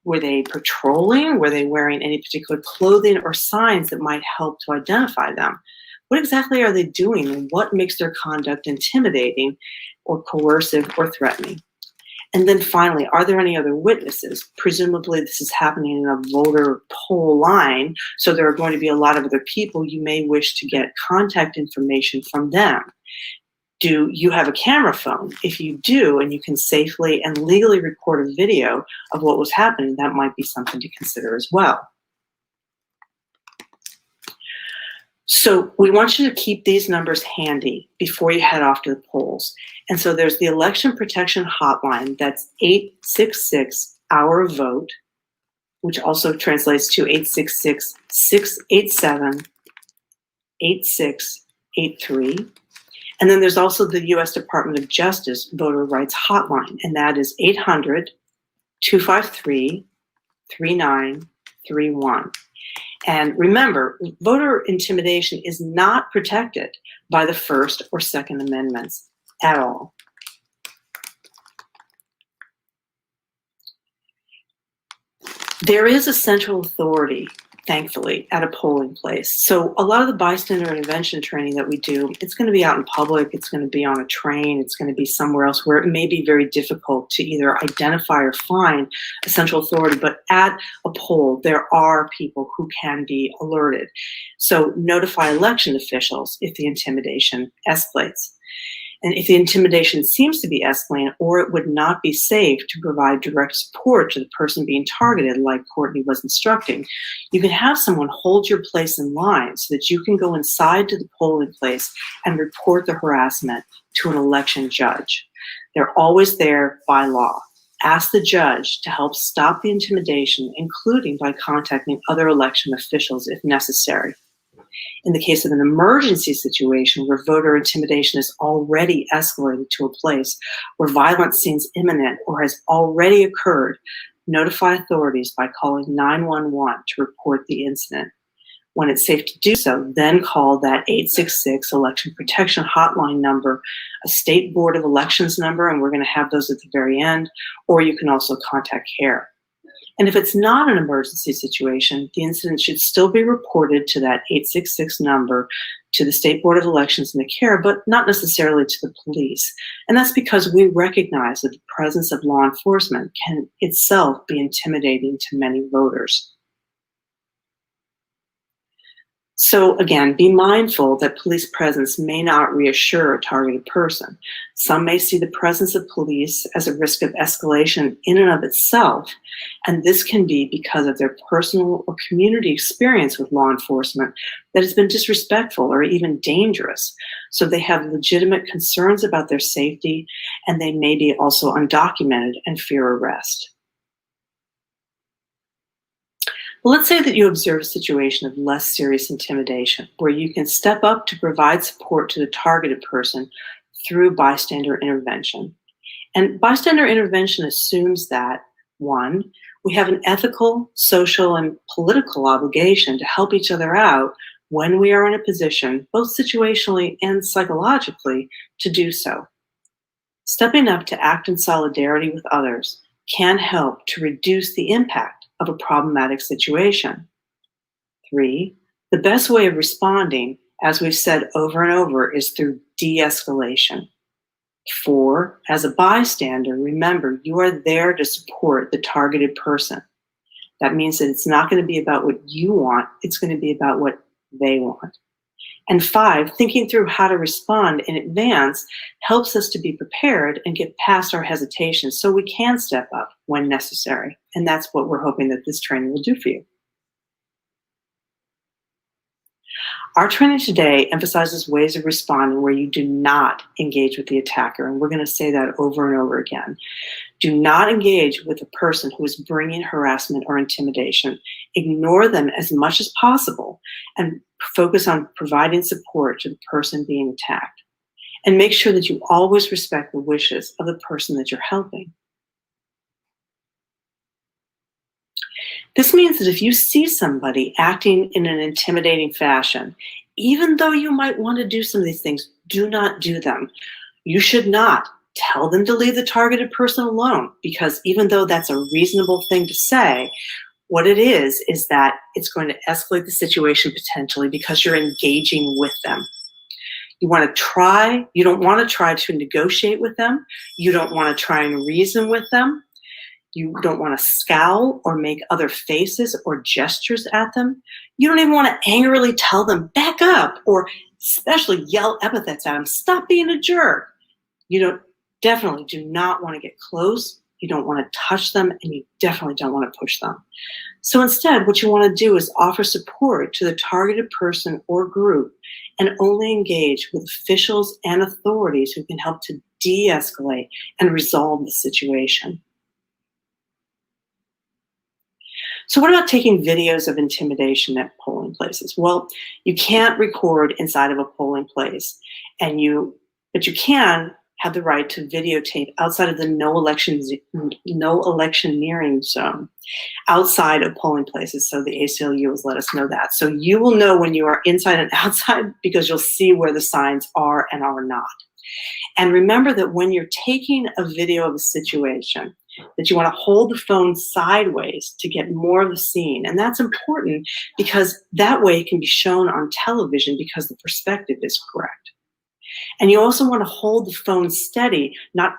Were they patrolling? Were they wearing any particular clothing or signs that might help to identify them? What exactly are they doing, and what makes their conduct intimidating or coercive or threatening? And then finally, are there any other witnesses? Presumably this is happening in a voter poll line, so there are going to be a lot of other people you may wish to get contact information from them. Do you have a camera phone? If you do, and you can safely and legally record a video of what was happening, that might be something to consider as well. So we want you to keep these numbers handy before you head off to the polls. And so there's the Election Protection Hotline, that's 866-HOUR-VOTE, which also translates to 866-687-8683. And then there's also the U.S. Department of Justice Voter Rights Hotline, and that is 800-253-3931. And remember, voter intimidation is not protected by the First or Second Amendments at all. There is a central authority, thankfully, at a polling place. So a lot of the bystander intervention training that we do, it's going to be out in public, it's going to be on a train, it's going to be somewhere else where it may be very difficult to either identify or find a central authority. But at a poll, there are people who can be alerted. So notify election officials if the intimidation escalates. And if the intimidation seems to be escalating, or it would not be safe to provide direct support to the person being targeted, like Courtney was instructing, you can have someone hold your place in line so that you can go inside to the polling place and report the harassment to an election judge. They're always there by law. Ask the judge to help stop the intimidation, including by contacting other election officials if necessary. In the case of an emergency situation where voter intimidation is already escalated to a place where violence seems imminent or has already occurred, notify authorities by calling 911 to report the incident. When it's safe to do so, then call that 866 Election Protection Hotline number, a State Board of Elections number, and we're going to have those at the very end, or you can also contact CAIR. And if it's not an emergency situation, the incident should still be reported to that 866 number to the State Board of Elections and the CAIR, but not necessarily to the police. And that's because we recognize that the presence of law enforcement can itself be intimidating to many voters. So again, be mindful that police presence may not reassure a targeted person. Some may see the presence of police as a risk of escalation in and of itself, and this can be because of their personal or community experience with law enforcement that has been disrespectful or even dangerous. So they have legitimate concerns about their safety, and they may be also undocumented and fear arrest. Well, let's say that you observe a situation of less serious intimidation where you can step up to provide support to the targeted person through bystander intervention. And bystander intervention assumes that, one, we have an ethical, social, and political obligation to help each other out when we are in a position, both situationally and psychologically, to do so. Stepping up to act in solidarity with others can help to reduce the impact of a problematic situation. 3, the best way of responding, as we've said over and over, is through de-escalation. 4, as a bystander, remember, you are there to support the targeted person. That means that it's not going to be about what you want, it's going to be about what they want. And 5, thinking through how to respond in advance helps us to be prepared and get past our hesitations so we can step up when necessary. And that's what we're hoping that this training will do for you. Our training today emphasizes ways of responding where you do not engage with the attacker. And we're going to say that over and over again. Do not engage with a person who is bringing harassment or intimidation. Ignore them as much as possible and focus on providing support to the person being attacked. And make sure that you always respect the wishes of the person that you're helping. This means that if you see somebody acting in an intimidating fashion, Even though you might want to do some of these things, do not do them. You should not tell them to leave the targeted person alone, because even though that's a reasonable thing to say, what it is that it's going to escalate the situation potentially because you're engaging with them. You want to try, you don't want to try to negotiate with them. You don't want to try and reason with them. You don't want to scowl or make other faces or gestures at them. You don't even want to angrily tell them, back up, or especially yell epithets at them, stop being a jerk. You definitely do not want to get close. You don't want to touch them, and you definitely don't want to push them. So instead, what you want to do is offer support to the targeted person or group and only engage with officials and authorities who can help to de-escalate and resolve the situation. So what about taking videos of intimidation at polling places? Well, you can't record inside of a polling place, but you can have the right to videotape outside of the no electioneering zone, outside of polling places. So the ACLU has let us know that. So you will know when you are inside and outside because you'll see where the signs are and are not. And remember that when you're taking a video of a situation, that you want to hold the phone sideways to get more of the scene. And that's important because that way it can be shown on television because the perspective is correct. And you also want to hold the phone steady, not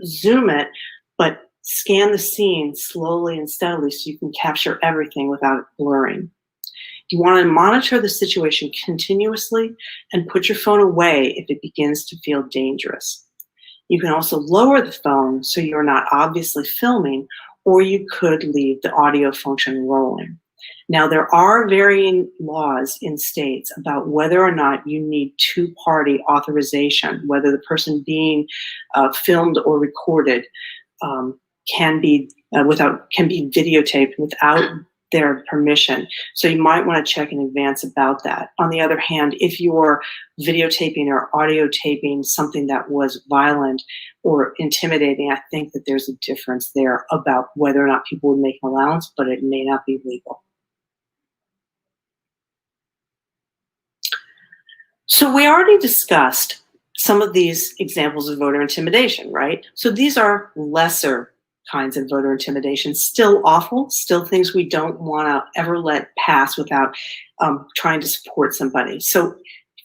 zoom it, but scan the scene slowly and steadily so you can capture everything without it blurring. You want to monitor the situation continuously and put your phone away if it begins to feel dangerous. You can also lower the phone so you're not obviously filming, or you could leave the audio function rolling. Now, there are varying laws in states about whether or not you need two-party authorization, whether the person being filmed or recorded can be videotaped without their permission. So you might want to check in advance about that. On the other hand, if you're videotaping or audio taping something that was violent or intimidating, I think that there's a difference there about whether or not people would make an allowance, but it may not be legal. So we already discussed some of these examples of voter intimidation, right? So these are lesser kinds of voter intimidation, still awful, still things we don't want to ever let pass without trying to support somebody. So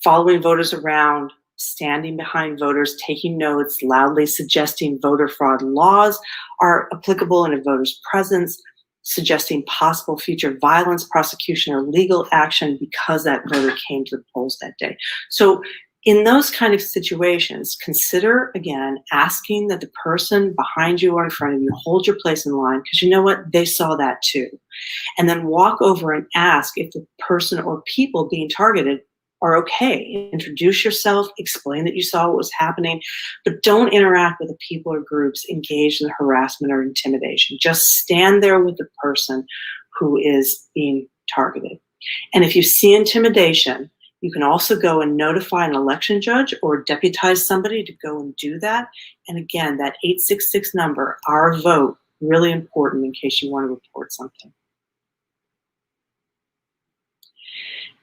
following voters around, standing behind voters, taking notes, loudly suggesting voter fraud laws are applicable in a voter's presence, suggesting possible future violence, prosecution, or legal action because that voter came to the polls that day. So in those kind of situations, consider, again, asking that the person behind you or in front of you hold your place in line, because you know what? They saw that too. And then walk over and ask if the person or people being targeted are okay. Introduce yourself, explain that you saw what was happening, but don't interact with the people or groups engaged in harassment or intimidation. Just stand there with the person who is being targeted. And if you see intimidation, you can also go and notify an election judge or deputize somebody to go and do that. And again, that 866 number, our vote, really important in case you want to report something.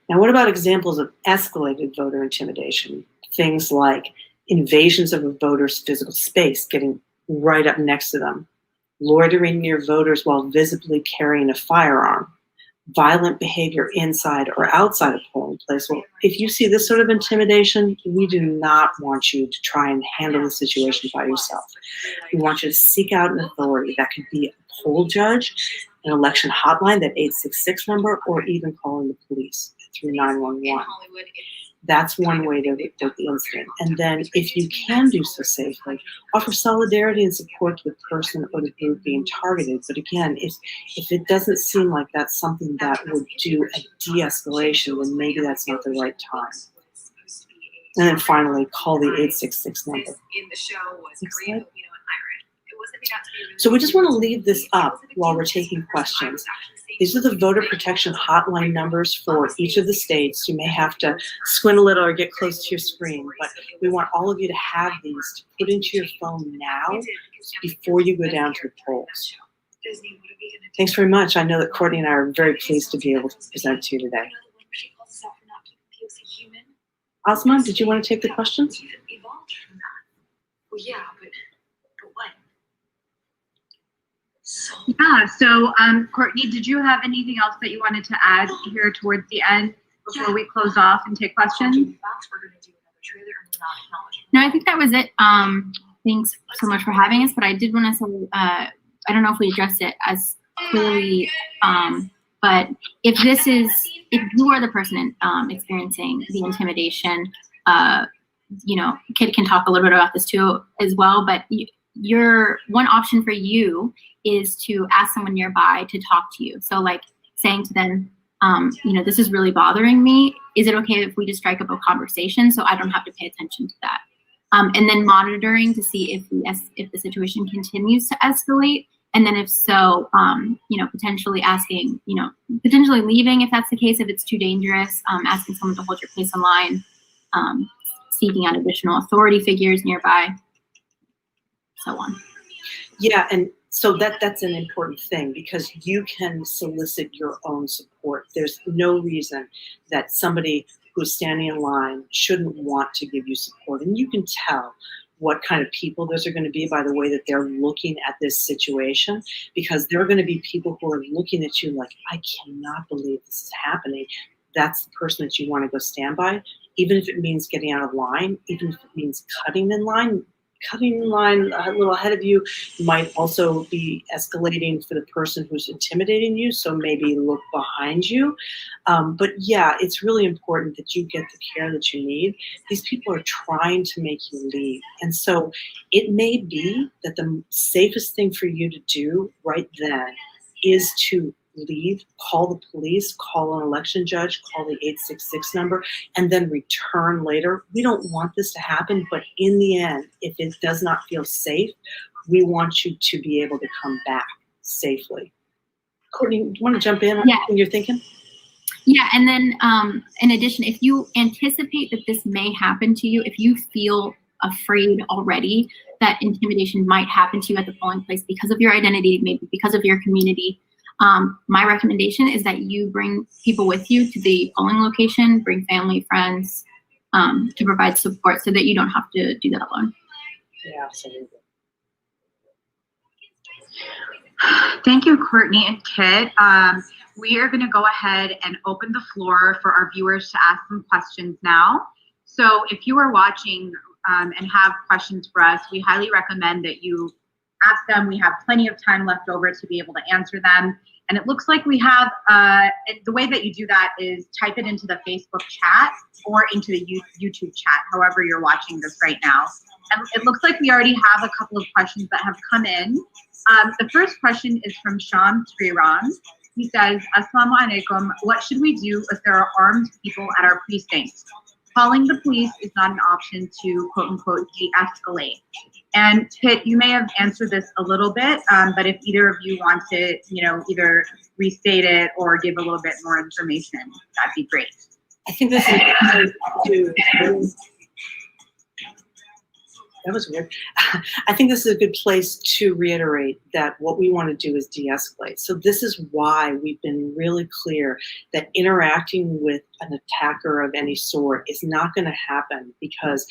Now, what about examples of escalated voter intimidation? Things like invasions of a voter's physical space, getting right up next to them, loitering near voters while visibly carrying a firearm, violent behavior inside or outside a polling place. Well, if you see this sort of intimidation, we do not want you to try and handle the situation by yourself. We want you to seek out an authority. That could be a poll judge, an election hotline, that 866 number, or even calling the police through 911. That's one way to report the incident. And then if you can do so safely, offer solidarity and support to the person or the group being targeted. But again, if it doesn't seem like that's something that would do a de-escalation, then maybe that's not the right time. And then finally, call the 866 number. Next slide. So we just want to leave this up while we're taking questions. These are the voter protection hotline numbers for each of the states. You may have to squint a little or get close to your screen, but we want all of you to have these to put into your phone now before you go down to the polls. Thanks very much. I know that Courtney and I are very pleased to be able to present to you today. Asma, did you want to take the questions? Evolved from that. Well, yeah, but what? So Courtney, did you have anything else that you wanted to add here towards the end before we close off and take questions? we're gonna do another trailer and we're not acknowledging. No, I think that was it. Thanks so much for having us. But I did want to say, I don't know if we addressed it as clearly, but if you are the person experiencing the intimidation, Kit can talk a little bit about this too as well. But your one option for you is to ask someone nearby to talk to you. So like saying to them, this is really bothering me. Is it okay if we just strike up a conversation so I don't have to pay attention to that? And then monitoring to see if the situation continues to escalate. And then if so, potentially asking, potentially leaving if that's the case, if it's too dangerous, asking someone to hold your place in line, seeking out additional authority figures nearby, so on. Yeah, and so that's an important thing because you can solicit your own support. There's no reason that somebody who's standing in line shouldn't want to give you support. And you can tell what kind of people those are going to be by the way that they're looking at this situation, because there are going to be people who are looking at you like, I cannot believe this is happening. That's the person that you want to go stand by, even if it means getting out of line, even if it means cutting in line a little ahead of you might also be escalating for the person who's intimidating you. So maybe look behind you. But yeah, it's really important that you get the care that you need. These people are trying to make you leave. And so it may be that the safest thing for you to do right then is to leave, call the police, call an election judge, call the 866 number, and then return later. We don't want this to happen, but in the end, if it does not feel safe, we want you to be able to come back safely. Courtney, do you want to jump in on what you're thinking? Yeah, and then in addition, if you anticipate that this may happen to you, if you feel afraid already that intimidation might happen to you at the polling place because of your identity, maybe because of your community, my recommendation is that you bring people with you to the polling location, bring family, friends, to provide support so that you don't have to do that alone. Yeah, absolutely. Thank you, Courtney and Kit. We are going to go ahead and open the floor for our viewers to ask some questions now. So if you are watching and have questions for us, we highly recommend that you ask them. We have plenty of time left over to be able to answer them. And it looks like we have, the way that you do that is type it into the Facebook chat or into the YouTube chat, however you're watching this right now. And it looks like we already have a couple of questions that have come in. The first question is from Sham Sriram. He says, Assalamu alaikum, what should we do if there are armed people at our precinct? Calling the police is not an option to quote unquote de-escalate. And Kit, you may have answered this a little bit, but if either of you want to, either restate it or give a little bit more information, that'd be great. I think this is that was weird. I think this is a good place to reiterate that what we want to do is de-escalate. So this is why we've been really clear that interacting with an attacker of any sort is not going to happen because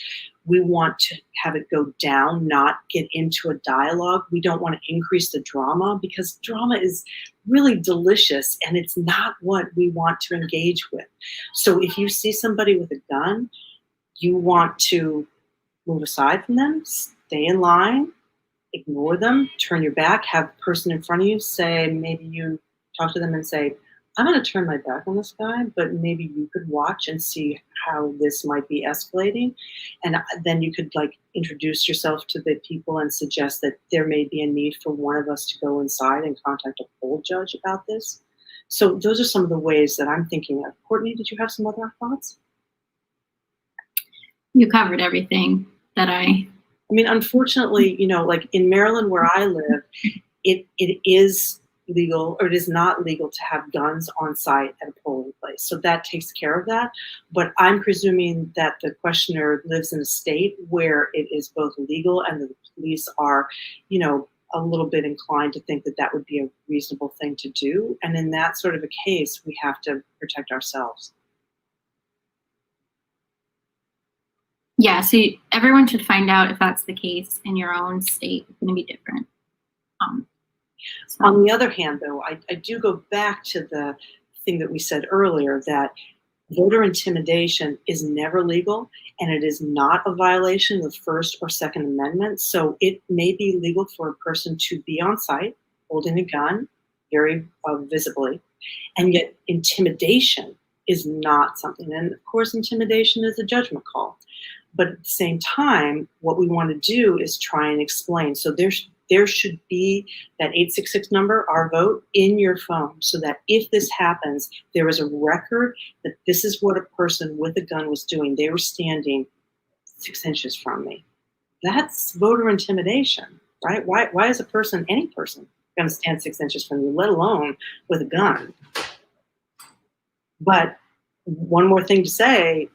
we want to have it go down, not get into a dialogue. We don't want to increase the drama because drama is really delicious and it's not what we want to engage with. So if you see somebody with a gun, you want to move aside from them, stay in line, ignore them, turn your back, have the person in front of you say, maybe you talk to them and say, I'm going to turn my back on this guy, but maybe you could watch and see how this might be escalating. And then you could introduce yourself to the people and suggest that there may be a need for one of us to go inside and contact a poll judge about this. So those are some of the ways that I'm thinking of. Courtney, did you have some other thoughts? You covered everything that I mean, unfortunately, in Maryland where I live, it is legal, or it is not legal to have guns on site at a polling place. So that takes care of that. But I'm presuming that the questioner lives in a state where it is both legal and the police are, a little bit inclined to think that that would be a reasonable thing to do. And in that sort of a case, we have to protect ourselves. Yeah, so everyone should find out if that's the case in your own state. It's going to be different. On the other hand, though, I do go back to the thing that we said earlier, that voter intimidation is never legal, and it is not a violation of the First or Second Amendment. So it may be legal for a person to be on site holding a gun very visibly, and yet intimidation is not something. And of course, intimidation is a judgment call. But at the same time, what we want to do is try and explain. So there should be that 866 number, our vote, in your phone, so that if this happens, there is a record that this is what a person with a gun was doing. They were standing 6 inches from me. That's voter intimidation, right? Why is a person, any person, going to stand 6 inches from you, let alone with a gun? But one more thing to say,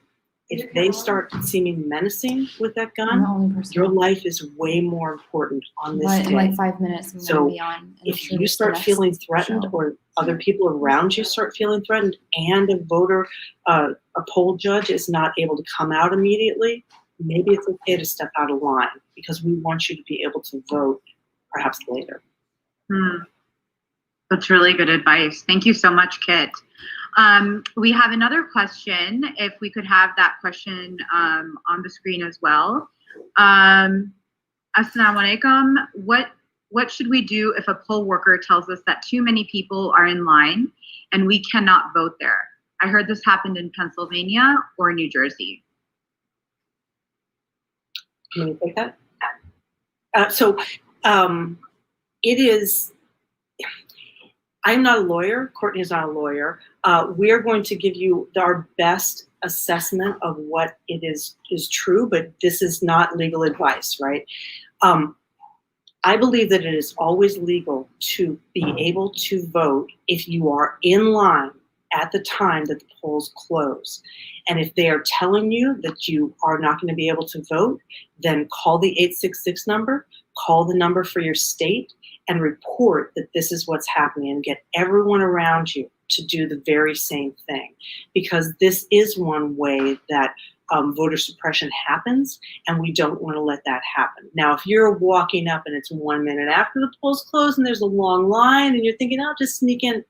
if they start seeming menacing with that I'm the gun, only person. your life is way more important on this In day. like 5 minutes, I'm So gonna be on. and If sure you it's the start next feeling threatened, show. or other people around you start feeling threatened, and a voter, a poll judge is not able to come out immediately, maybe it's okay to step out of line, because we want you to be able to vote perhaps later. That's really good advice. Thank you so much, Kit. We have another question, if we could have that question on the screen as well. Assalamu alaikum. What should we do if a poll worker tells us that too many people are in line and we cannot vote there? I heard this happened in Pennsylvania or New Jersey. Can you take that? It is, I'm not a lawyer, Courtney is not a lawyer. We are going to give you our best assessment of what it is true, but this is not legal advice, right? I believe that it is always legal to be able to vote if you are in line at the time that the polls close. And if they are telling you that you are not going to be able to vote, then call the 866 number, call the number for your state, and report that this is what's happening, and get everyone around you to do the very same thing. Because this is one way that voter suppression happens, and we don't want to let that happen. Now, if you're walking up and it's 1 minute after the polls close and there's a long line and you're thinking, I'll just sneak in,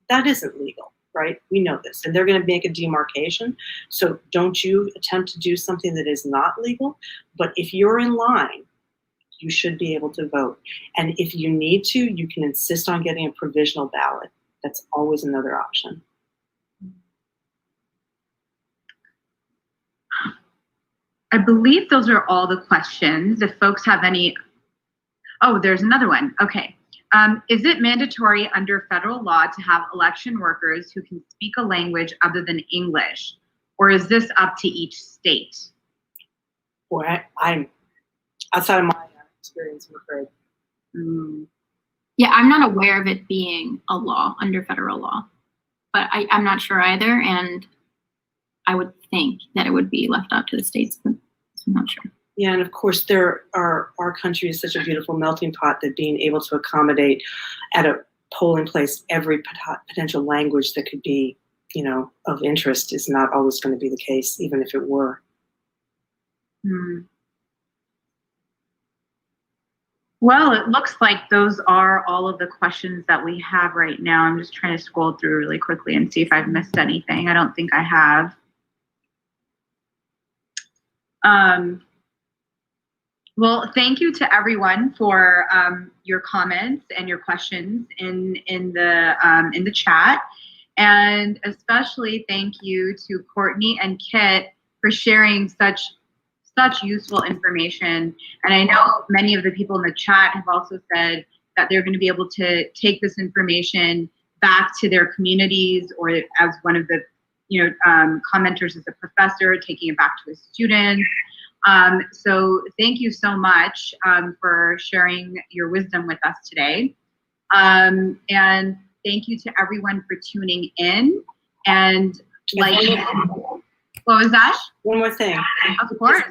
that isn't legal, right? We know this, and they're going to make a demarcation. So don't you attempt to do something that is not legal. But if you're in line, you should be able to vote. And if you need to, you can insist on getting a provisional ballot. That's always another option. I believe those are all the questions. If folks have any, oh, there's another one. Okay. Is it mandatory under federal law to have election workers who can speak a language other than English? Or is this up to each state? Boy, I'm outside of my experience, I'm afraid. Yeah, I'm not aware of it being a law under federal law, but I'm not sure either. And I would think that it would be left up to the states, but I'm not sure. Yeah, and of course, our country is such a beautiful melting pot that being able to accommodate at a polling place every potential language that could be, of interest is not always going to be the case, even if it were. Well, it looks like those are all of the questions that we have right now. I'm just trying to scroll through really quickly and see if I've missed anything. I don't think I have. Well, thank you to everyone for your comments and your questions in the chat, and especially thank you to Courtney and Kit for sharing such useful information. And I know many of the people in the chat have also said that they're going to be able to take this information back to their communities, or as one of the commenters is a professor, taking it back to a student. So thank you so much for sharing your wisdom with us today. And thank you to everyone for tuning in. And what was that? One more thing. Of course.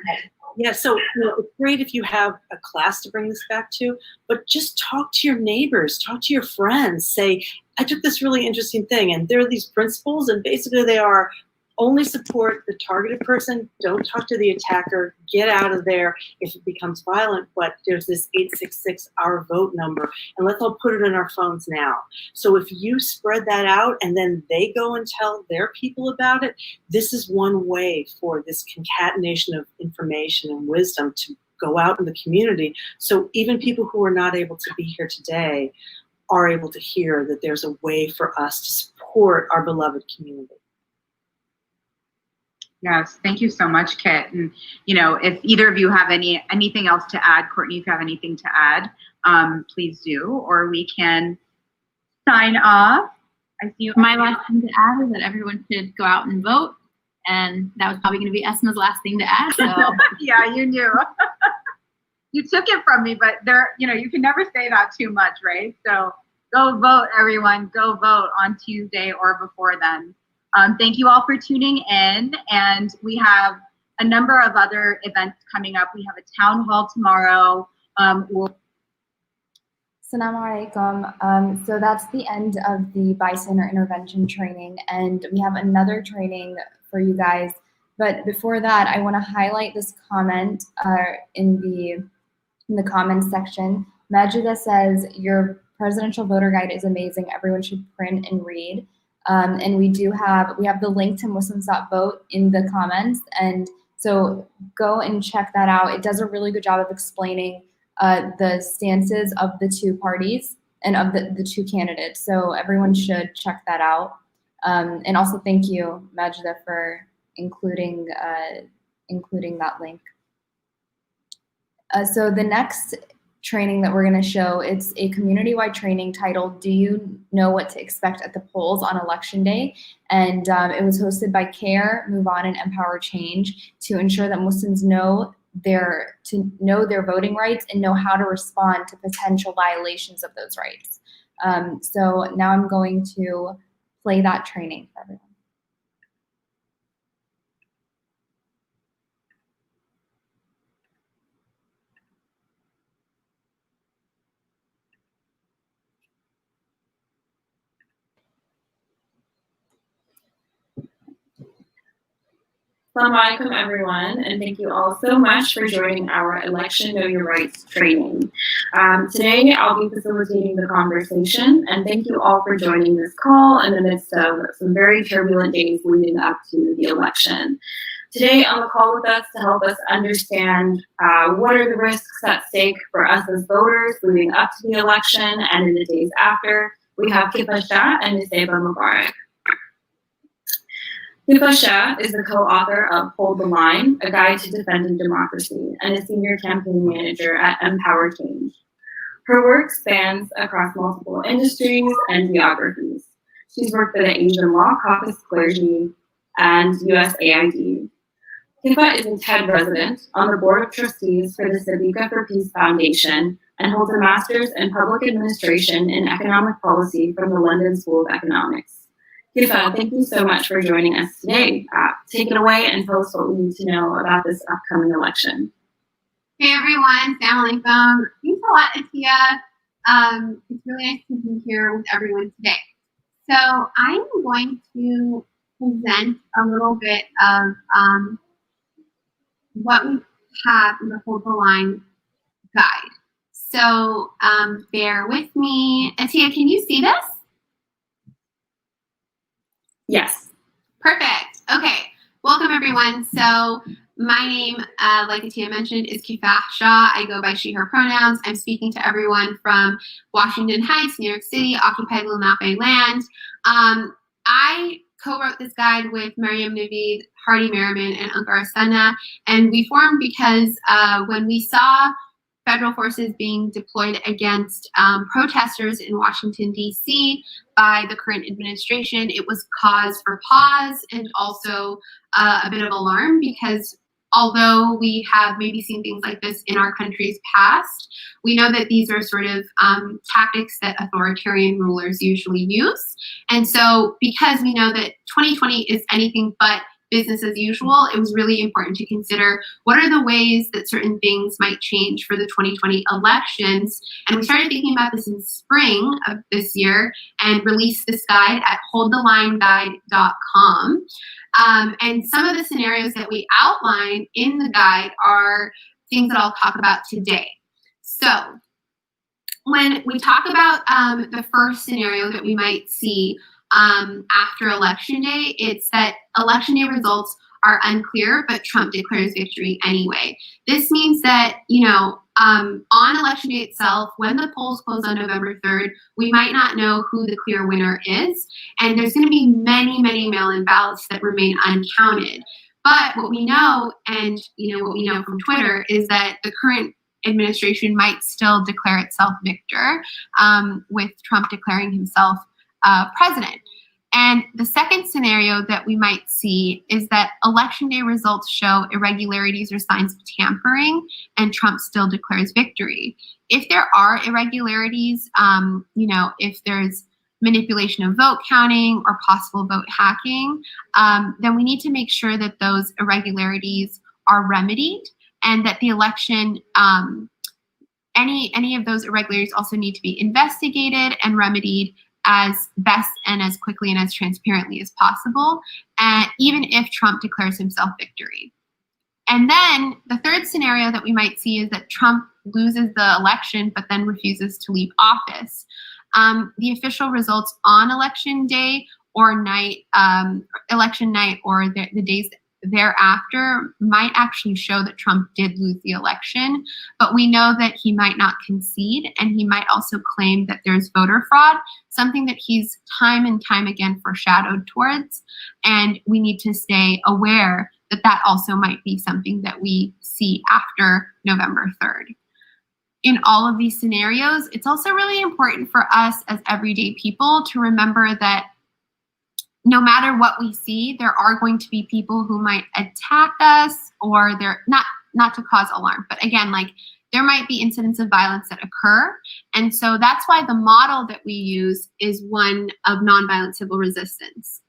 Yeah, so it's great if you have a class to bring this back to, but just talk to your neighbors, talk to your friends, say, I took this really interesting thing, and there are these principles, and basically they are only support the targeted person. Don't talk to the attacker. Get out of there if it becomes violent. But there's this 866 our vote number, and let's all put it in our phones now. So if you spread that out and then they go and tell their people about it, this is one way for this concatenation of information and wisdom to go out in the community. So even people who are not able to be here today are able to hear that there's a way for us to support our beloved community. Yes, thank you so much, Kit. And if either of you have anything else to add, Courtney, if you have anything to add, please do, or we can sign off. I see you. My last thing to add is that everyone should go out and vote, and that was probably going to be Esma's last thing to add. So yeah, you knew. You took it from me, but you can never say that too much, right? So go vote, everyone. Go vote on Tuesday or before then. Thank you all for tuning in, and we have a number of other events coming up. We have a town hall tomorrow. Assalamu alaikum. So that's the end of the bystander intervention training, and we have another training for you guys. But before that, I want to highlight this comment in the comments section. Majida says, your presidential voter guide is amazing. Everyone should print and read. And we have the link to Muslims.vote in the comments, and so go and check that out. It does a really good job of explaining the stances of the two parties and of the two candidates. So everyone should check that out. And also thank you, Majida, for including that link. So the next training that we're going to show, it's a community-wide training titled Do You Know What to Expect at the Polls on Election Day? And it was hosted by CAIR, Move On, and Empower Change to ensure that Muslims know their voting rights and know how to respond to potential violations of those rights. So now I'm going to play that training for everyone. Assalamu alaikum, everyone, and thank you all so much for joining our Election Know Your Rights training. Today, I'll be facilitating the conversation, and thank you all for joining this call in the midst of some very turbulent days leading up to the election. Today, on the call with us to help us understand what are the risks at stake for us as voters leading up to the election and in the days after, we have Kifa Shah and Niseba Mubarak. Kifa Shah is the co-author of Hold the Line, A Guide to Defending Democracy, and a senior campaign manager at Empower Change. Her work spans across multiple industries and geographies. She's worked for the Asian Law Caucus Clergy and USAID. Kifa is a TED resident on the Board of Trustees for the Sadiqa for Peace Foundation and holds a master's in public administration and economic policy from the London School of Economics. Kifa, thank you so much for joining us today. Take it away and tell us what we need to know about this upcoming election. Hey everyone, Assalamu alaikum. Thanks a lot, Atia. It's really nice to be here with everyone today. So I'm going to present a little bit of what we have in the Hold the Line guide. So bear with me. Atia, can you see this? Yes. Perfect. Okay. Welcome, everyone. So my name, like Atia mentioned, is Kifa Shah. I go by she, her pronouns. I'm speaking to everyone from Washington Heights, New York City, occupied Lenape land. I co-wrote this guide with Mariam Naveed, Hardy Merriman, and Ankar Sana, and we formed because when we saw federal forces being deployed against protesters in Washington, D.C. by the current administration, it was cause for pause and also a bit of alarm, because although we have maybe seen things like this in our country's past, we know that these are sort of tactics that authoritarian rulers usually use. And so because we know that 2020 is anything but business as usual, it was really important to consider what are the ways that certain things might change for the 2020 elections. And we started thinking about this in spring of this year and released this guide at holdthelineguide.com. And some of the scenarios that we outline in the guide are things that I'll talk about today. So when we talk about the first scenario that we might see after Election Day, it's that Election Day results are unclear, but Trump declares victory anyway. This means that, on Election Day itself, when the polls close on November 3rd, we might not know who the clear winner is, and there's going to be many, many mail-in ballots that remain uncounted. But what we know, and what we know from Twitter, is that the current administration might still declare itself victor, with Trump declaring himself president. And the second scenario that we might see is that Election Day results show irregularities or signs of tampering, and Trump still declares victory. If there are irregularities, if there's manipulation of vote counting or possible vote hacking, then we need to make sure that those irregularities are remedied, and that the election, any of those irregularities also need to be investigated and remedied as best and as quickly and as transparently as possible, even if Trump declares himself victory. And then the third scenario that we might see is that Trump loses the election but then refuses to leave office. The official results on election day or night, election night, or the days thereafter might actually show that Trump did lose the election, but we know that he might not concede, and he might also claim that there's voter fraud, something that he's time and time again foreshadowed towards, and we need to stay aware that that also might be something that we see after November 3rd. In all of these scenarios, it's also really important for us as everyday people to remember that no matter what we see, there are going to be people who might attack us, or they're not to cause alarm, but again, there might be incidents of violence that occur. And so that's why the model that we use is one of nonviolent civil resistance.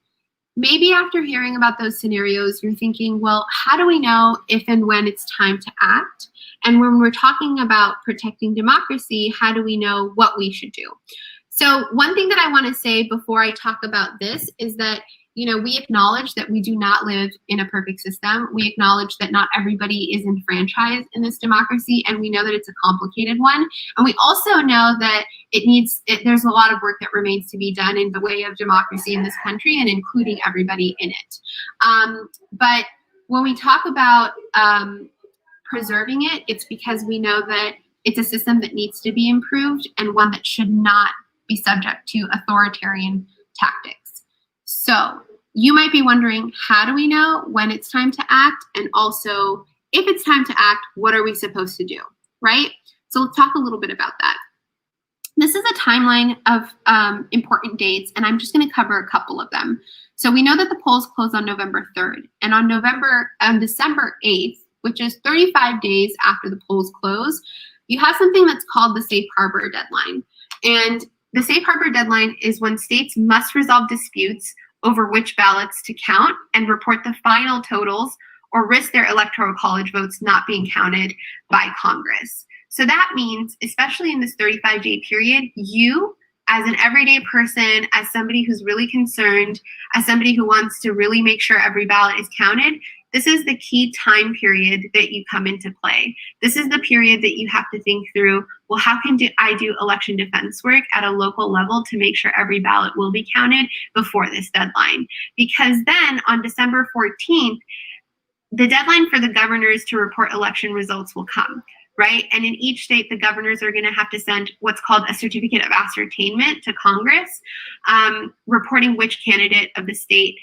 Maybe after hearing about those scenarios, you're thinking, well, how do we know if and when it's time to act? And when we're talking about protecting democracy, how do we know what we should do? So one thing that I want to say before I talk about this is that, we acknowledge that we do not live in a perfect system. We acknowledge that not everybody is enfranchised in this democracy, and we know that it's a complicated one. And we also know that there's a lot of work that remains to be done in the way of democracy in this country, and including everybody in it. But when we talk about preserving it, it's because we know that it's a system that needs to be improved, and one that should not be subject to authoritarian tactics. So you might be wondering, how do we know when it's time to act? And also, if it's time to act, what are we supposed to do, right? So let's talk a little bit about that. This is a timeline of important dates, and I'm just going to cover a couple of them. So we know that the polls close on November 3rd, and on December 8th, which is 35 days after the polls close, you have something that's called the safe harbor deadline. And the safe harbor deadline is when states must resolve disputes over which ballots to count and report the final totals, or risk their electoral college votes not being counted by Congress. So that means, especially in this 35-day period, you, as an everyday person, as somebody who's really concerned, as somebody who wants to really make sure every ballot is counted, this is the key time period that you come into play. This is the period that you have to think through, well, how can I do election defense work at a local level to make sure every ballot will be counted before this deadline? Because then on December 14th, the deadline for the governors to report election results will come, right? And in each state, the governors are going to have to send what's called a certificate of ascertainment to Congress, reporting which candidate of the state,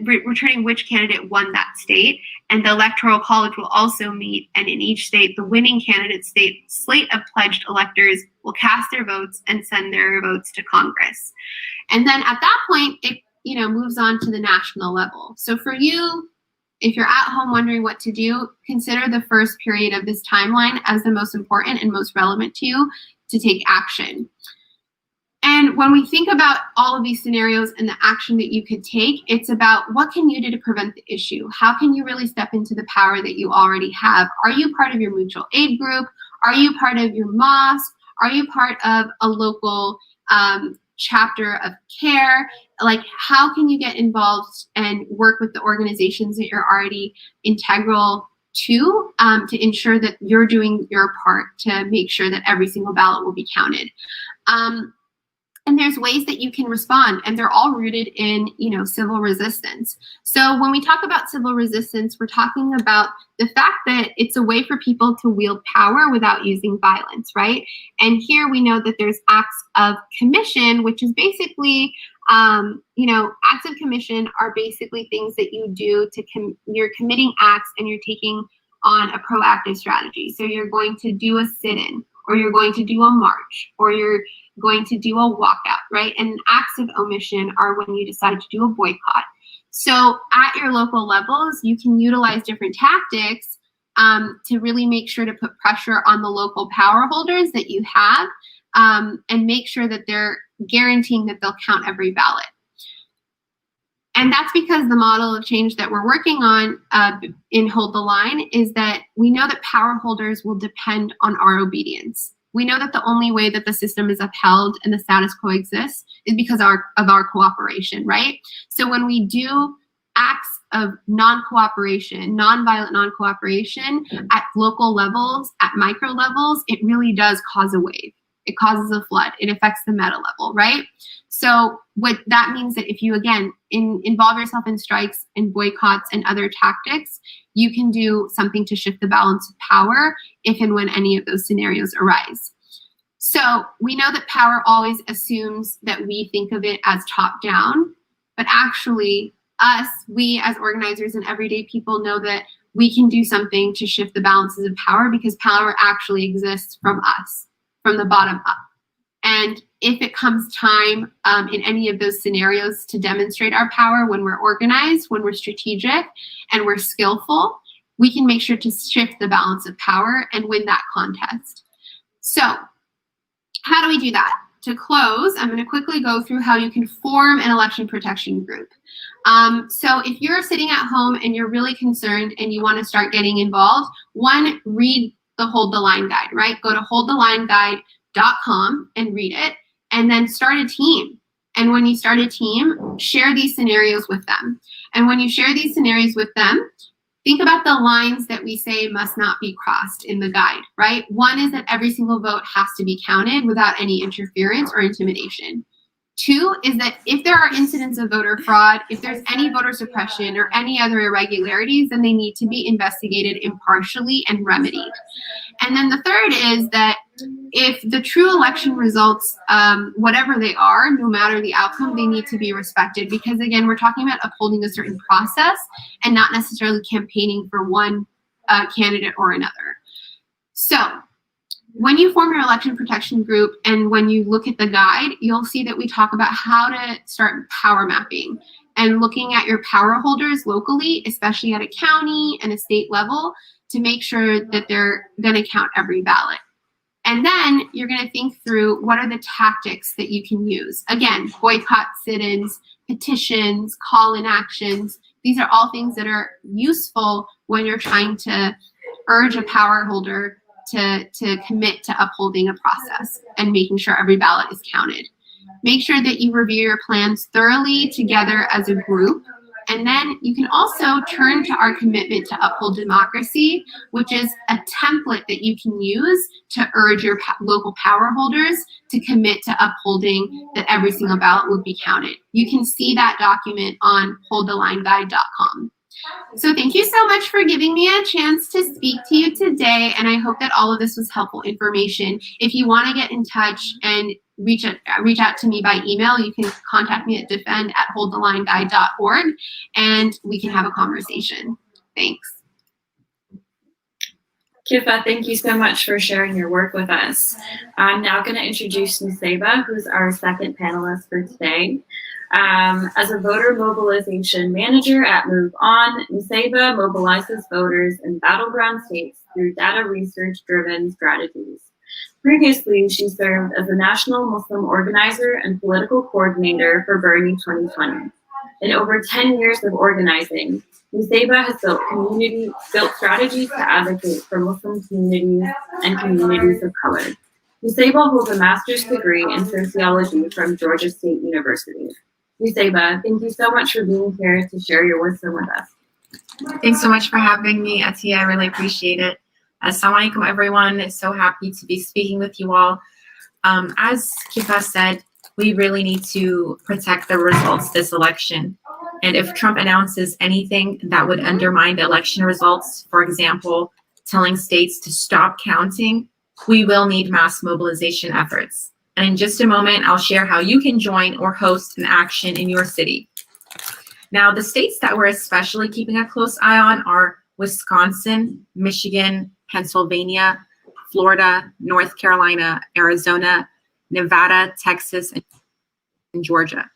returning which candidate won that state. And the Electoral College will also meet, and in each state, the winning candidate state slate of pledged electors will cast their votes and send their votes to Congress. And then at that point, it moves on to the national level. So for you, if you're at home wondering what to do, consider the first period of this timeline as the most important and most relevant to you to take action. And when we think about all of these scenarios and the action that you could take, it's about what can you do to prevent the issue? How can you really step into the power that you already have? Are you part of your mutual aid group? Are you part of your mosque? Are you part of a local chapter of CAIR? Like, how can you get involved and work with the organizations that you're already integral to ensure that you're doing your part to make sure that every single ballot will be counted? And there's ways that you can respond, and they're all rooted in, civil resistance. So when we talk about civil resistance, we're talking about the fact that it's a way for people to wield power without using violence, right? And here we know that there's acts of commission, which is basically, acts of commission are basically things that you do you're committing acts and you're taking on a proactive strategy. So you're going to do a sit-in, or you're going to do a march, or you're going to do a walkout, right? And acts of omission are when you decide to do a boycott. So at your local levels, you can utilize different tactics to really make sure to put pressure on the local power holders that you have, and make sure that they're guaranteeing that they'll count every ballot. And that's because the model of change that we're working on in Hold the Line is that we know that power holders will depend on our obedience. We know that the only way that the system is upheld and the status quo exists is because of our cooperation, right? So when we do acts of non-cooperation, non-violent non-cooperation at local levels, at micro levels, it really does cause a wave. It causes a flood. It affects the meta level, right? So what that means that if you, again, involve yourself in strikes and boycotts and other tactics, you can do something to shift the balance of power if and when any of those scenarios arise. So we know that power always assumes that we think of it as top down, but actually we as organizers and everyday people know that we can do something to shift the balances of power because power actually exists from us, from the bottom up. And if it comes time in any of those scenarios to demonstrate our power when we're organized, when we're strategic, and we're skillful, we can make sure to shift the balance of power and win that contest. So how do we do that? To close, I'm going to quickly go through how you can form an election protection group. So if you're sitting at home and you're really concerned and you want to start getting involved, one, read the Hold the Line guide, right? Go to holdthelineguide.com and read it, and then start a team. And when you start a team, share these scenarios with them. And when you share these scenarios with them, think about the lines that we say must not be crossed in the guide, right? One is that every single vote has to be counted without any interference or intimidation. Two is that if there are incidents of voter fraud, if there's any voter suppression or any other irregularities, then they need to be investigated impartially and remedied. And then the third is that if the true election results, whatever they are, no matter the outcome, they need to be respected. Because again, we're talking about upholding a certain process and not necessarily campaigning for one candidate or another. So when you form your election protection group and when you look at the guide, you'll see that we talk about how to start power mapping and looking at your power holders locally, especially at a county and a state level, to make sure that they're going to count every ballot. And then you're going to think through what are the tactics that you can use. Again, boycott, sit-ins, petitions, call-in actions. These are all things that are useful when you're trying to urge a power holder to commit to upholding a process and making sure every ballot is counted. Make sure that you review your plans thoroughly together as a group. And then you can also turn to our commitment to uphold democracy, which is a template that you can use to urge your local power holders to commit to upholding that every single ballot will be counted. You can see that document on holdthelineguide.com. So thank you so much for giving me a chance to speak to you today, and I hope that all of this was helpful information. If you want to get in touch and reach out to me by email, you can contact me at defend@holdthelineguide.org, and we can have a conversation. Thanks. Kifa, thank you so much for sharing your work with us. I'm now going to introduce Nusaiba, who's our second panelist for today. As a voter mobilization manager at Move On, Nusaiba mobilizes voters in battleground states through data research-driven strategies. Previously, she served as a national Muslim organizer and political coordinator for Bernie 2020. In over 10 years of organizing, Nusaiba has built strategies to advocate for Muslim communities and communities of color. Nuseba holds a master's degree in sociology from Georgia State University. Nuseba, thank you so much for being here to share your wisdom with us. Thanks so much for having me, Atiya. I really appreciate it. Assalamu alaikum, everyone. So happy to be speaking with you all. As Kifa said, we really need to protect the results this election. And if Trump announces anything that would undermine the election results, for example, telling states to stop counting, we will need mass mobilization efforts. And in just a moment, I'll share how you can join or host an action in your city. Now, the states that we're especially keeping a close eye on are Wisconsin, Michigan, Pennsylvania, Florida, North Carolina, Arizona, Nevada, Texas, and Georgia.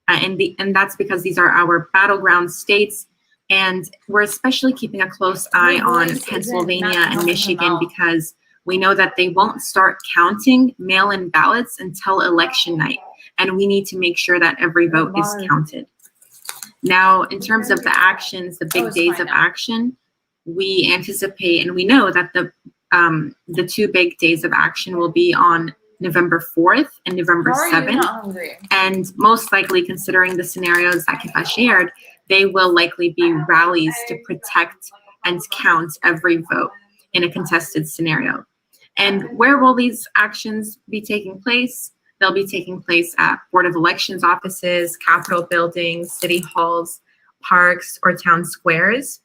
And that's because these are our battleground states. And we're especially keeping a close eye on Pennsylvania and Michigan because we know that they won't start counting mail-in ballots until election night. And we need to make sure that every vote is counted. Now, in terms of the actions, the big days of action, we anticipate and we know that the two big days of action will be on November 4th and November 7th. And most likely, considering the scenarios that Kifa shared, they will likely be rallies to protect and count every vote in a contested scenario. And where will these actions be taking place? They'll be taking place at Board of Elections offices, Capitol buildings, city halls, parks, or town squares.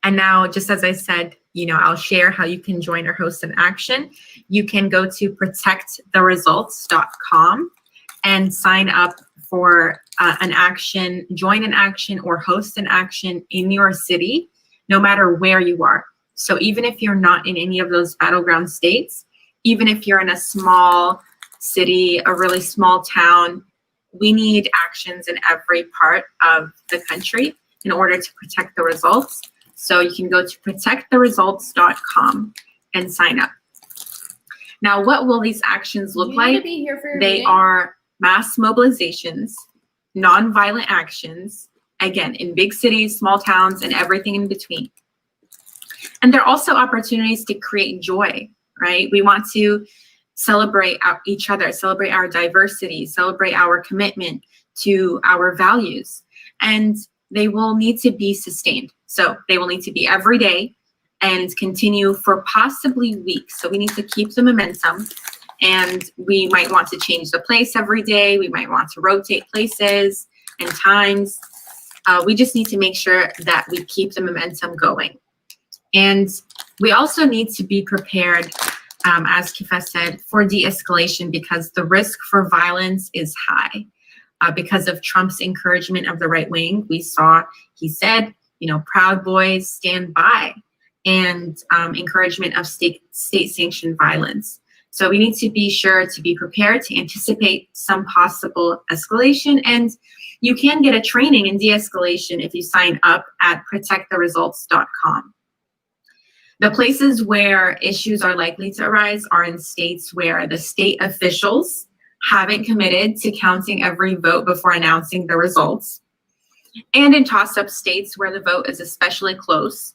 And now, just as I said, I'll share how you can join or host an action. You can go to protecttheresults.com and sign up for an action, join an action, or host an action in your city, no matter where you are. So even if you're not in any of those battleground states, even if you're in a small city, a really small town, we need actions in every part of the country in order to protect the results. So you can go to protecttheresults.com and sign up. Now, what will these actions look like? They are mass mobilizations, nonviolent actions, again, in big cities, small towns, and everything in between. And they're also opportunities to create joy, right? We want to celebrate each other, celebrate our diversity, celebrate our commitment to our values. And they will need to be sustained. So they will need to be every day and continue for possibly weeks. So we need to keep the momentum, and we might want to change the place every day. We might want to rotate places and times. We just need to make sure that we keep the momentum going. And we also need to be prepared, as Kifa said, for de-escalation because the risk for violence is high. Because of Trump's encouragement of the right wing, we saw, he said, Proud Boys stand by, and encouragement of state-sanctioned violence. So we need to be sure to be prepared to anticipate some possible escalation. And you can get a training in de-escalation if you sign up at protecttheresults.com. The places where issues are likely to arise are in states where the state officials haven't committed to counting every vote before announcing the results, and in toss-up states where the vote is especially close,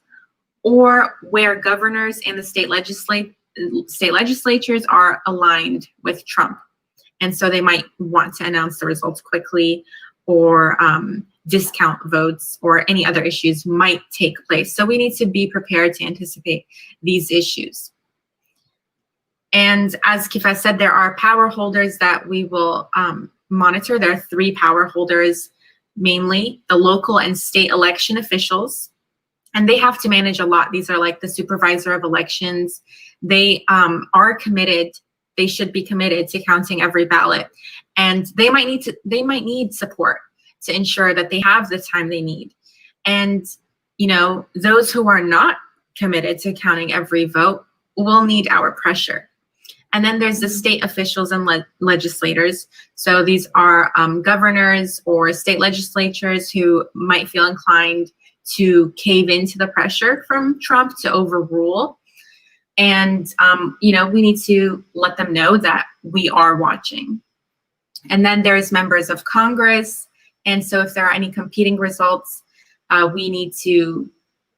or where governors and the state legislatures are aligned with Trump. And so they might want to announce the results quickly, or discount votes, or any other issues might take place. So we need to be prepared to anticipate these issues. And as Kifa said, there are power holders that we will monitor. There are 3 power holders, mainly the local and state election officials. And they have to manage a lot. These are like the supervisor of elections. They are committed. They should be committed to counting every ballot. And they might need support to ensure that they have the time they need. And, those who are not committed to counting every vote will need our pressure. And then there's the state officials and legislators. So these are governors or state legislatures who might feel inclined to cave into the pressure from Trump to overrule. And, we need to let them know that we are watching. And then there's members of Congress. And so if there are any competing results, we need to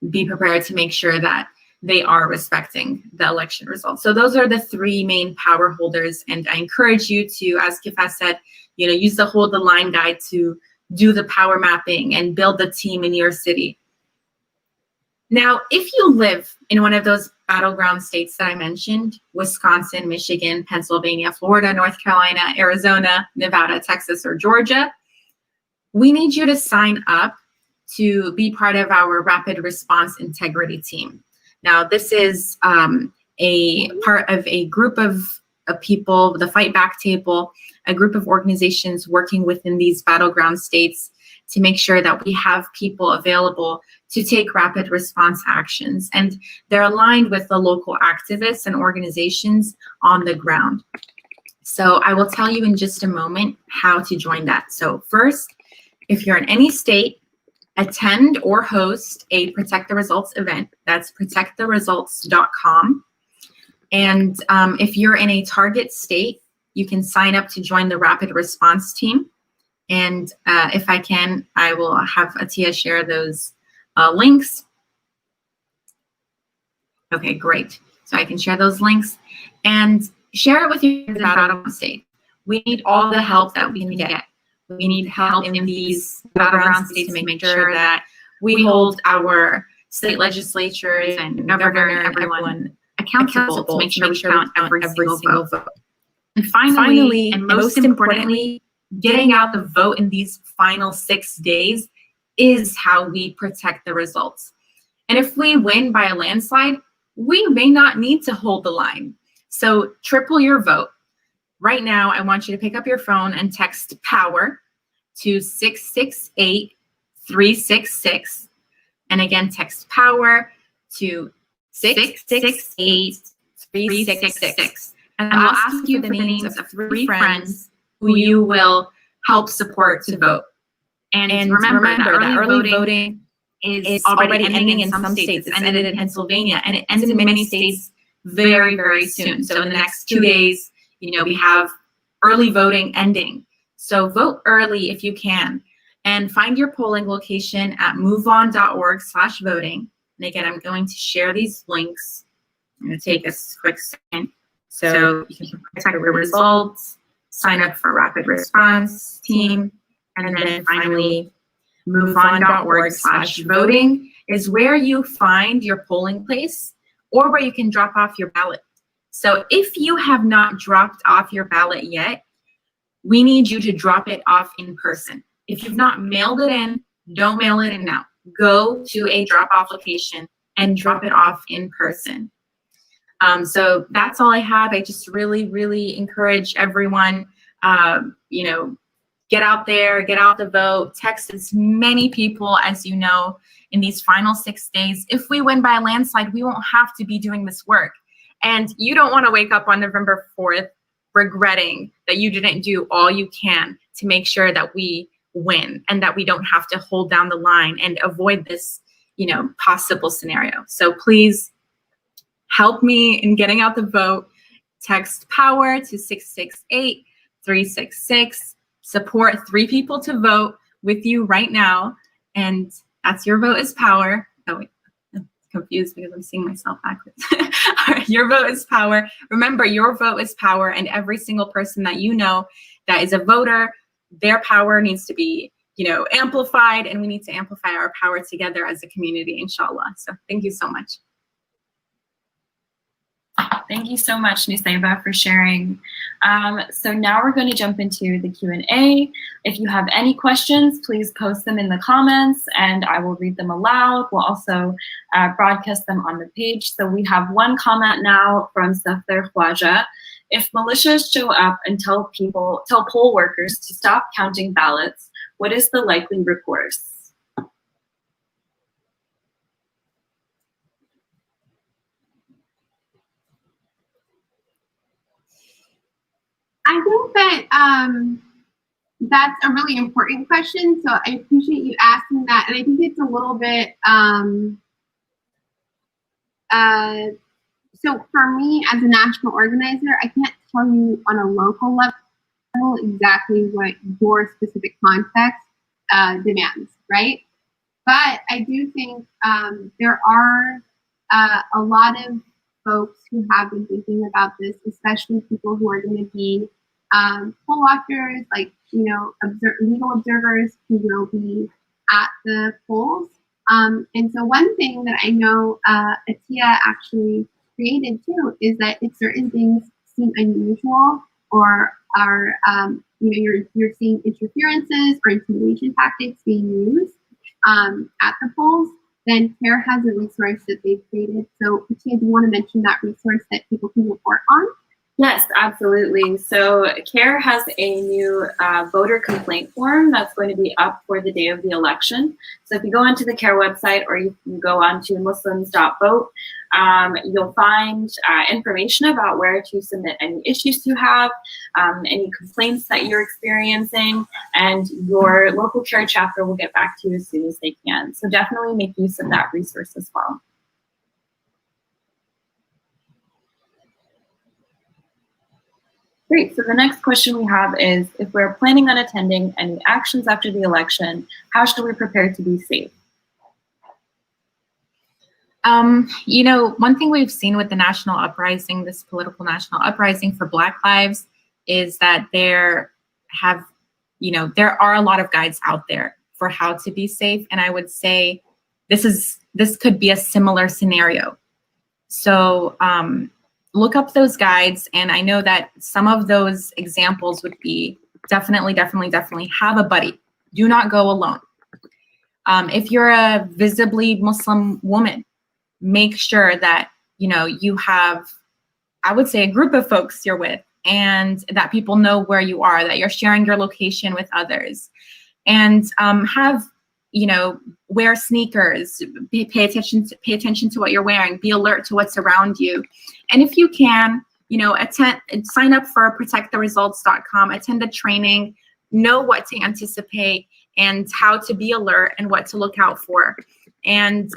be prepared to make sure that they are respecting the election results. So those are the three main power holders. And I encourage you to, as Kifah said, use the Hold the Line guide to do the power mapping and build the team in your city. Now, if you live in one of those battleground states that I mentioned, Wisconsin, Michigan, Pennsylvania, Florida, North Carolina, Arizona, Nevada, Texas, or Georgia, we need you to sign up to be part of our Rapid Response Integrity Team. Now, this is a part of a group of people, the Fight Back Table, a group of organizations working within these battleground states to make sure that we have people available to take rapid response actions. And they're aligned with the local activists and organizations on the ground. So I will tell you in just a moment how to join that. So first, if you're in any state, attend or host a Protect the Results event. That's protecttheresults.com. And if you're in a target state, you can sign up to join the Rapid Response Team. And if I can, I will have Atia share those links. Okay, great. So I can share those links and share it with your battleground state. We need all the help that we can get. We need help in these battleground states to make sure that we hold our state legislatures and governor and everyone accountable to make sure we count every single vote. And finally, and most importantly, getting out the vote in these final 6 days is how we protect the results. And if we win by a landslide, we may not need to hold the line. So triple your vote. Right now, I want you to pick up your phone and text POWER to 668-366. And again, text POWER to 668-366. And I'll ask you for the names of 3 friends who you will help support to vote. And remember that early voting is already ending in some states. It's ended in Pennsylvania, and it ends in many states very, very soon. So in the next 2 days, we have early voting ending. So vote early if you can, and find your polling location at moveon.org/voting. And again, I'm going to share these links. I'm going to take a quick second. So you can protect your results, sign up for Rapid Response Team, and then finally, moveon.org/voting is where you find your polling place or where you can drop off your ballot. So if you have not dropped off your ballot yet, we need you to drop it off in person. If you've not mailed it in, don't mail it in now. Go to a drop-off location and drop it off in person. So that's all I have. I just really, really encourage everyone, get out there, get out the vote, text as many people as you know in these final 6 days. If we win by a landslide, we won't have to be doing this work. And you don't want to wake up on November 4th regretting that you didn't do all you can to make sure that we win and that we don't have to hold down the line and avoid this, possible scenario. So please help me in getting out the vote. Text POWER to 668-366. Support 3 people to vote with you right now. And that's Your Vote is Power. Oh, wait. Confused because I'm seeing myself backwards. All right, your vote is power. Remember, your vote is power, and every single person that you know that is a voter, their power needs to be, amplified, and we need to amplify our power together as a community, inshallah. So thank you so much. Thank you so much, Nusayba, for sharing. So now we're going to jump into the Q&A. If you have any questions, please post them in the comments and I will read them aloud. We'll also broadcast them on the page. So we have one comment now from Safir Khwaja. If militias show up and tell poll workers to stop counting ballots, what is the likely recourse? I think that that's a really important question. So I appreciate you asking that. And I think it's a little bit, so for me as a national organizer, I can't tell you on a local level exactly what your specific context demands, right? But I do think there are a lot of folks who have been thinking about this, especially people who are going to be poll watchers, like, legal observers who will be at the polls. And so one thing that I know Atia actually created too is that if certain things seem unusual or are, you're seeing interferences or intimidation tactics being used at the polls, then CAIR has a resource that they've created. So Atia, do you want to mention that resource that people can report on? Yes, absolutely. So CAIR has a new voter complaint form that's going to be up for the day of the election. So if you go onto the CAIR website or you can go onto muslims.vote, you'll find information about where to submit any issues you have, any complaints that you're experiencing, and your local CAIR chapter will get back to you as soon as they can. So definitely make use of that resource as well. Great, so the next question we have is, if we're planning on attending any actions after the election, how should we prepare to be safe? One thing we've seen with the national uprising, this political national uprising for Black lives, is that there are a lot of guides out there for how to be safe. And I would say this could be a similar scenario. So look up those guides. And I know that some of those examples would be definitely have a buddy. Do not go alone. If you're a visibly Muslim woman, make sure that, you have, I would say, a group of folks you're with, and that people know where you are, that you're sharing your location with others, and wear sneakers, pay attention to what you're wearing, be alert to what's around you. And if you can, sign up for protecttheresults.com, attend a training, know what to anticipate and how to be alert and what to look out for. And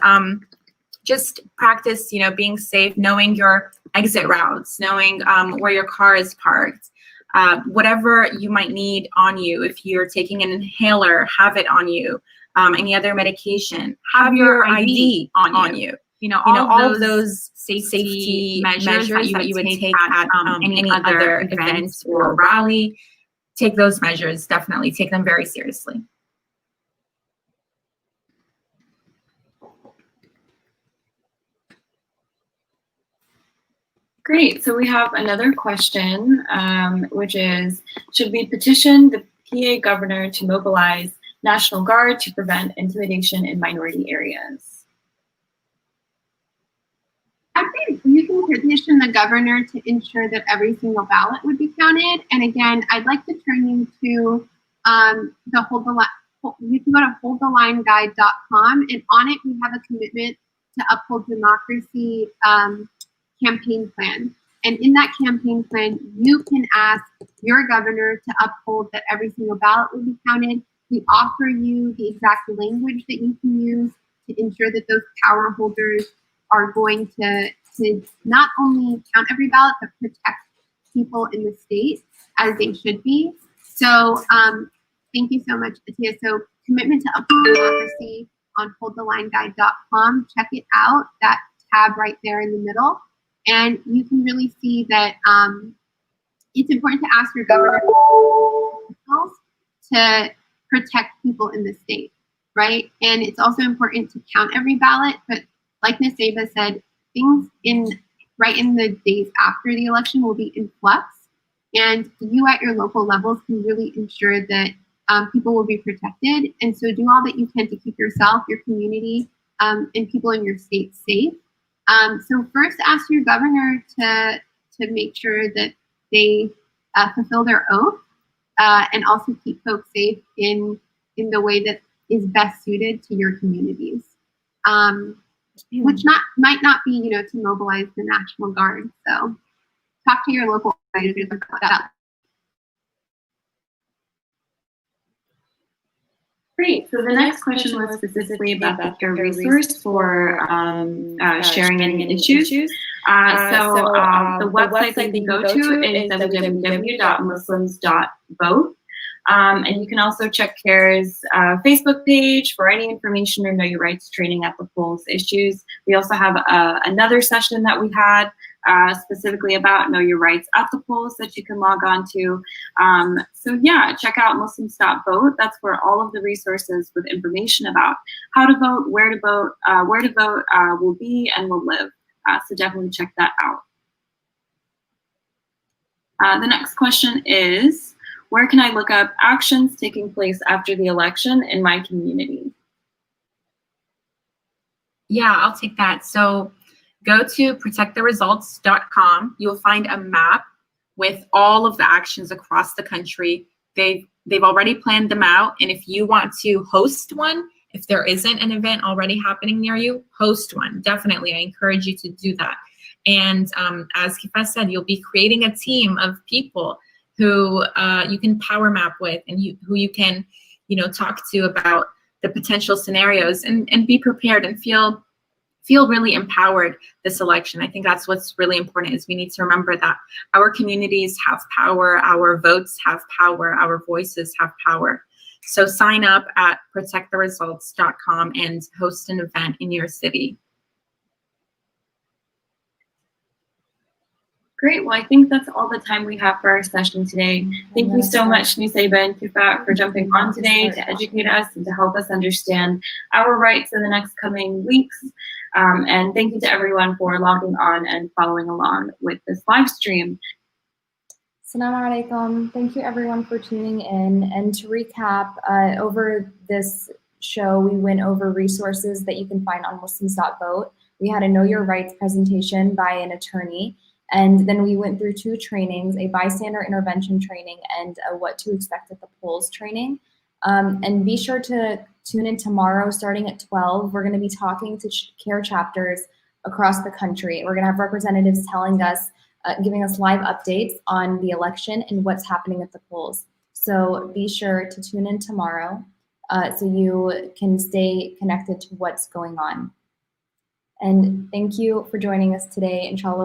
just practice, being safe, knowing your exit routes, knowing where your car is parked, whatever you might need on you. If you're taking an inhaler, have it on you. Any other medication, have your ID on you. All of those safety measures that you would take at any other event or rally. Take those measures, definitely take them very seriously. Great, so we have another question, which is, should we petition the PA governor to mobilize National Guard to prevent intimidation in minority areas? I think you can petition the governor to ensure that every single ballot would be counted. And again, I'd like to turn you to the Hold the Line. You can go to holdthelineguide.com, and on it we have a commitment to uphold democracy campaign plan. And in that campaign plan, you can ask your governor to uphold that every single ballot will be counted. We offer you the exact language that you can use to ensure that those power holders are going to not only count every ballot, but protect people in the state as they should be. So thank you so much, Atia. So commitment to uphold democracy on holdthelineguide.com. Check it out, that tab right there in the middle. And you can really see that it's important to ask your governor to protect people in the state, right? And it's also important to count every ballot, but like Ms. Ava said, things right in the days after the election will be in flux, and you at your local levels can really ensure that people will be protected. And so do all that you can to keep yourself, your community, and people in your state safe. So first ask your governor to make sure that they fulfill their oath, and also keep folks safe in the way that is best suited to your communities. Which might not be, to mobilize the National Guard. So talk to your local organizers about that. Great. So the next question was specifically about your resource for sharing any issues. The website that you can go to is www.muslims.vote. And you can also check CAIR's Facebook page for any information or Know Your Rights training at the polls issues. We also have another session that we had specifically about Know Your Rights at the polls that you can log on to. So yeah, check out Muslims Stop Vote. That's where all of the resources with information about how to vote, where to vote, will be and will live. So definitely check that out. The next question is, where can I look up actions taking place after the election in my community? Yeah, I'll take that. So go to protecttheresults.com. You'll find a map with all of the actions across the country. They've already planned them out. And if you want to host one, if there isn't an event already happening near you, host one. Definitely, I encourage you to do that. And as Kifa said, you'll be creating a team of people who you can power map with and who you can, talk to about the potential scenarios and be prepared and feel really empowered this election. I think that's what's really important is we need to remember that our communities have power, our votes have power, our voices have power. So sign up at protecttheresults.com and host an event in your city. Great. Well, I think that's all the time we have for our session today. Thank you so much, Nusayba and Kifa, for jumping on today to educate us and to help us understand our rights in the next coming weeks. And thank you to everyone for logging on and following along with this live stream. Assalamu alaikum. Thank you everyone for tuning in. And to recap, over this show, we went over resources that you can find on Muslims.vote. We had a Know Your Rights presentation by an attorney. And then we went through 2 trainings, a bystander intervention training and a what to expect at the polls training. And be sure to tune in tomorrow starting at 12. We're going to be talking to CAIR chapters across the country. We're going to have representatives telling us, giving us live updates on the election and what's happening at the polls. So be sure to tune in tomorrow so you can stay connected to what's going on. And thank you for joining us today. Inshallah.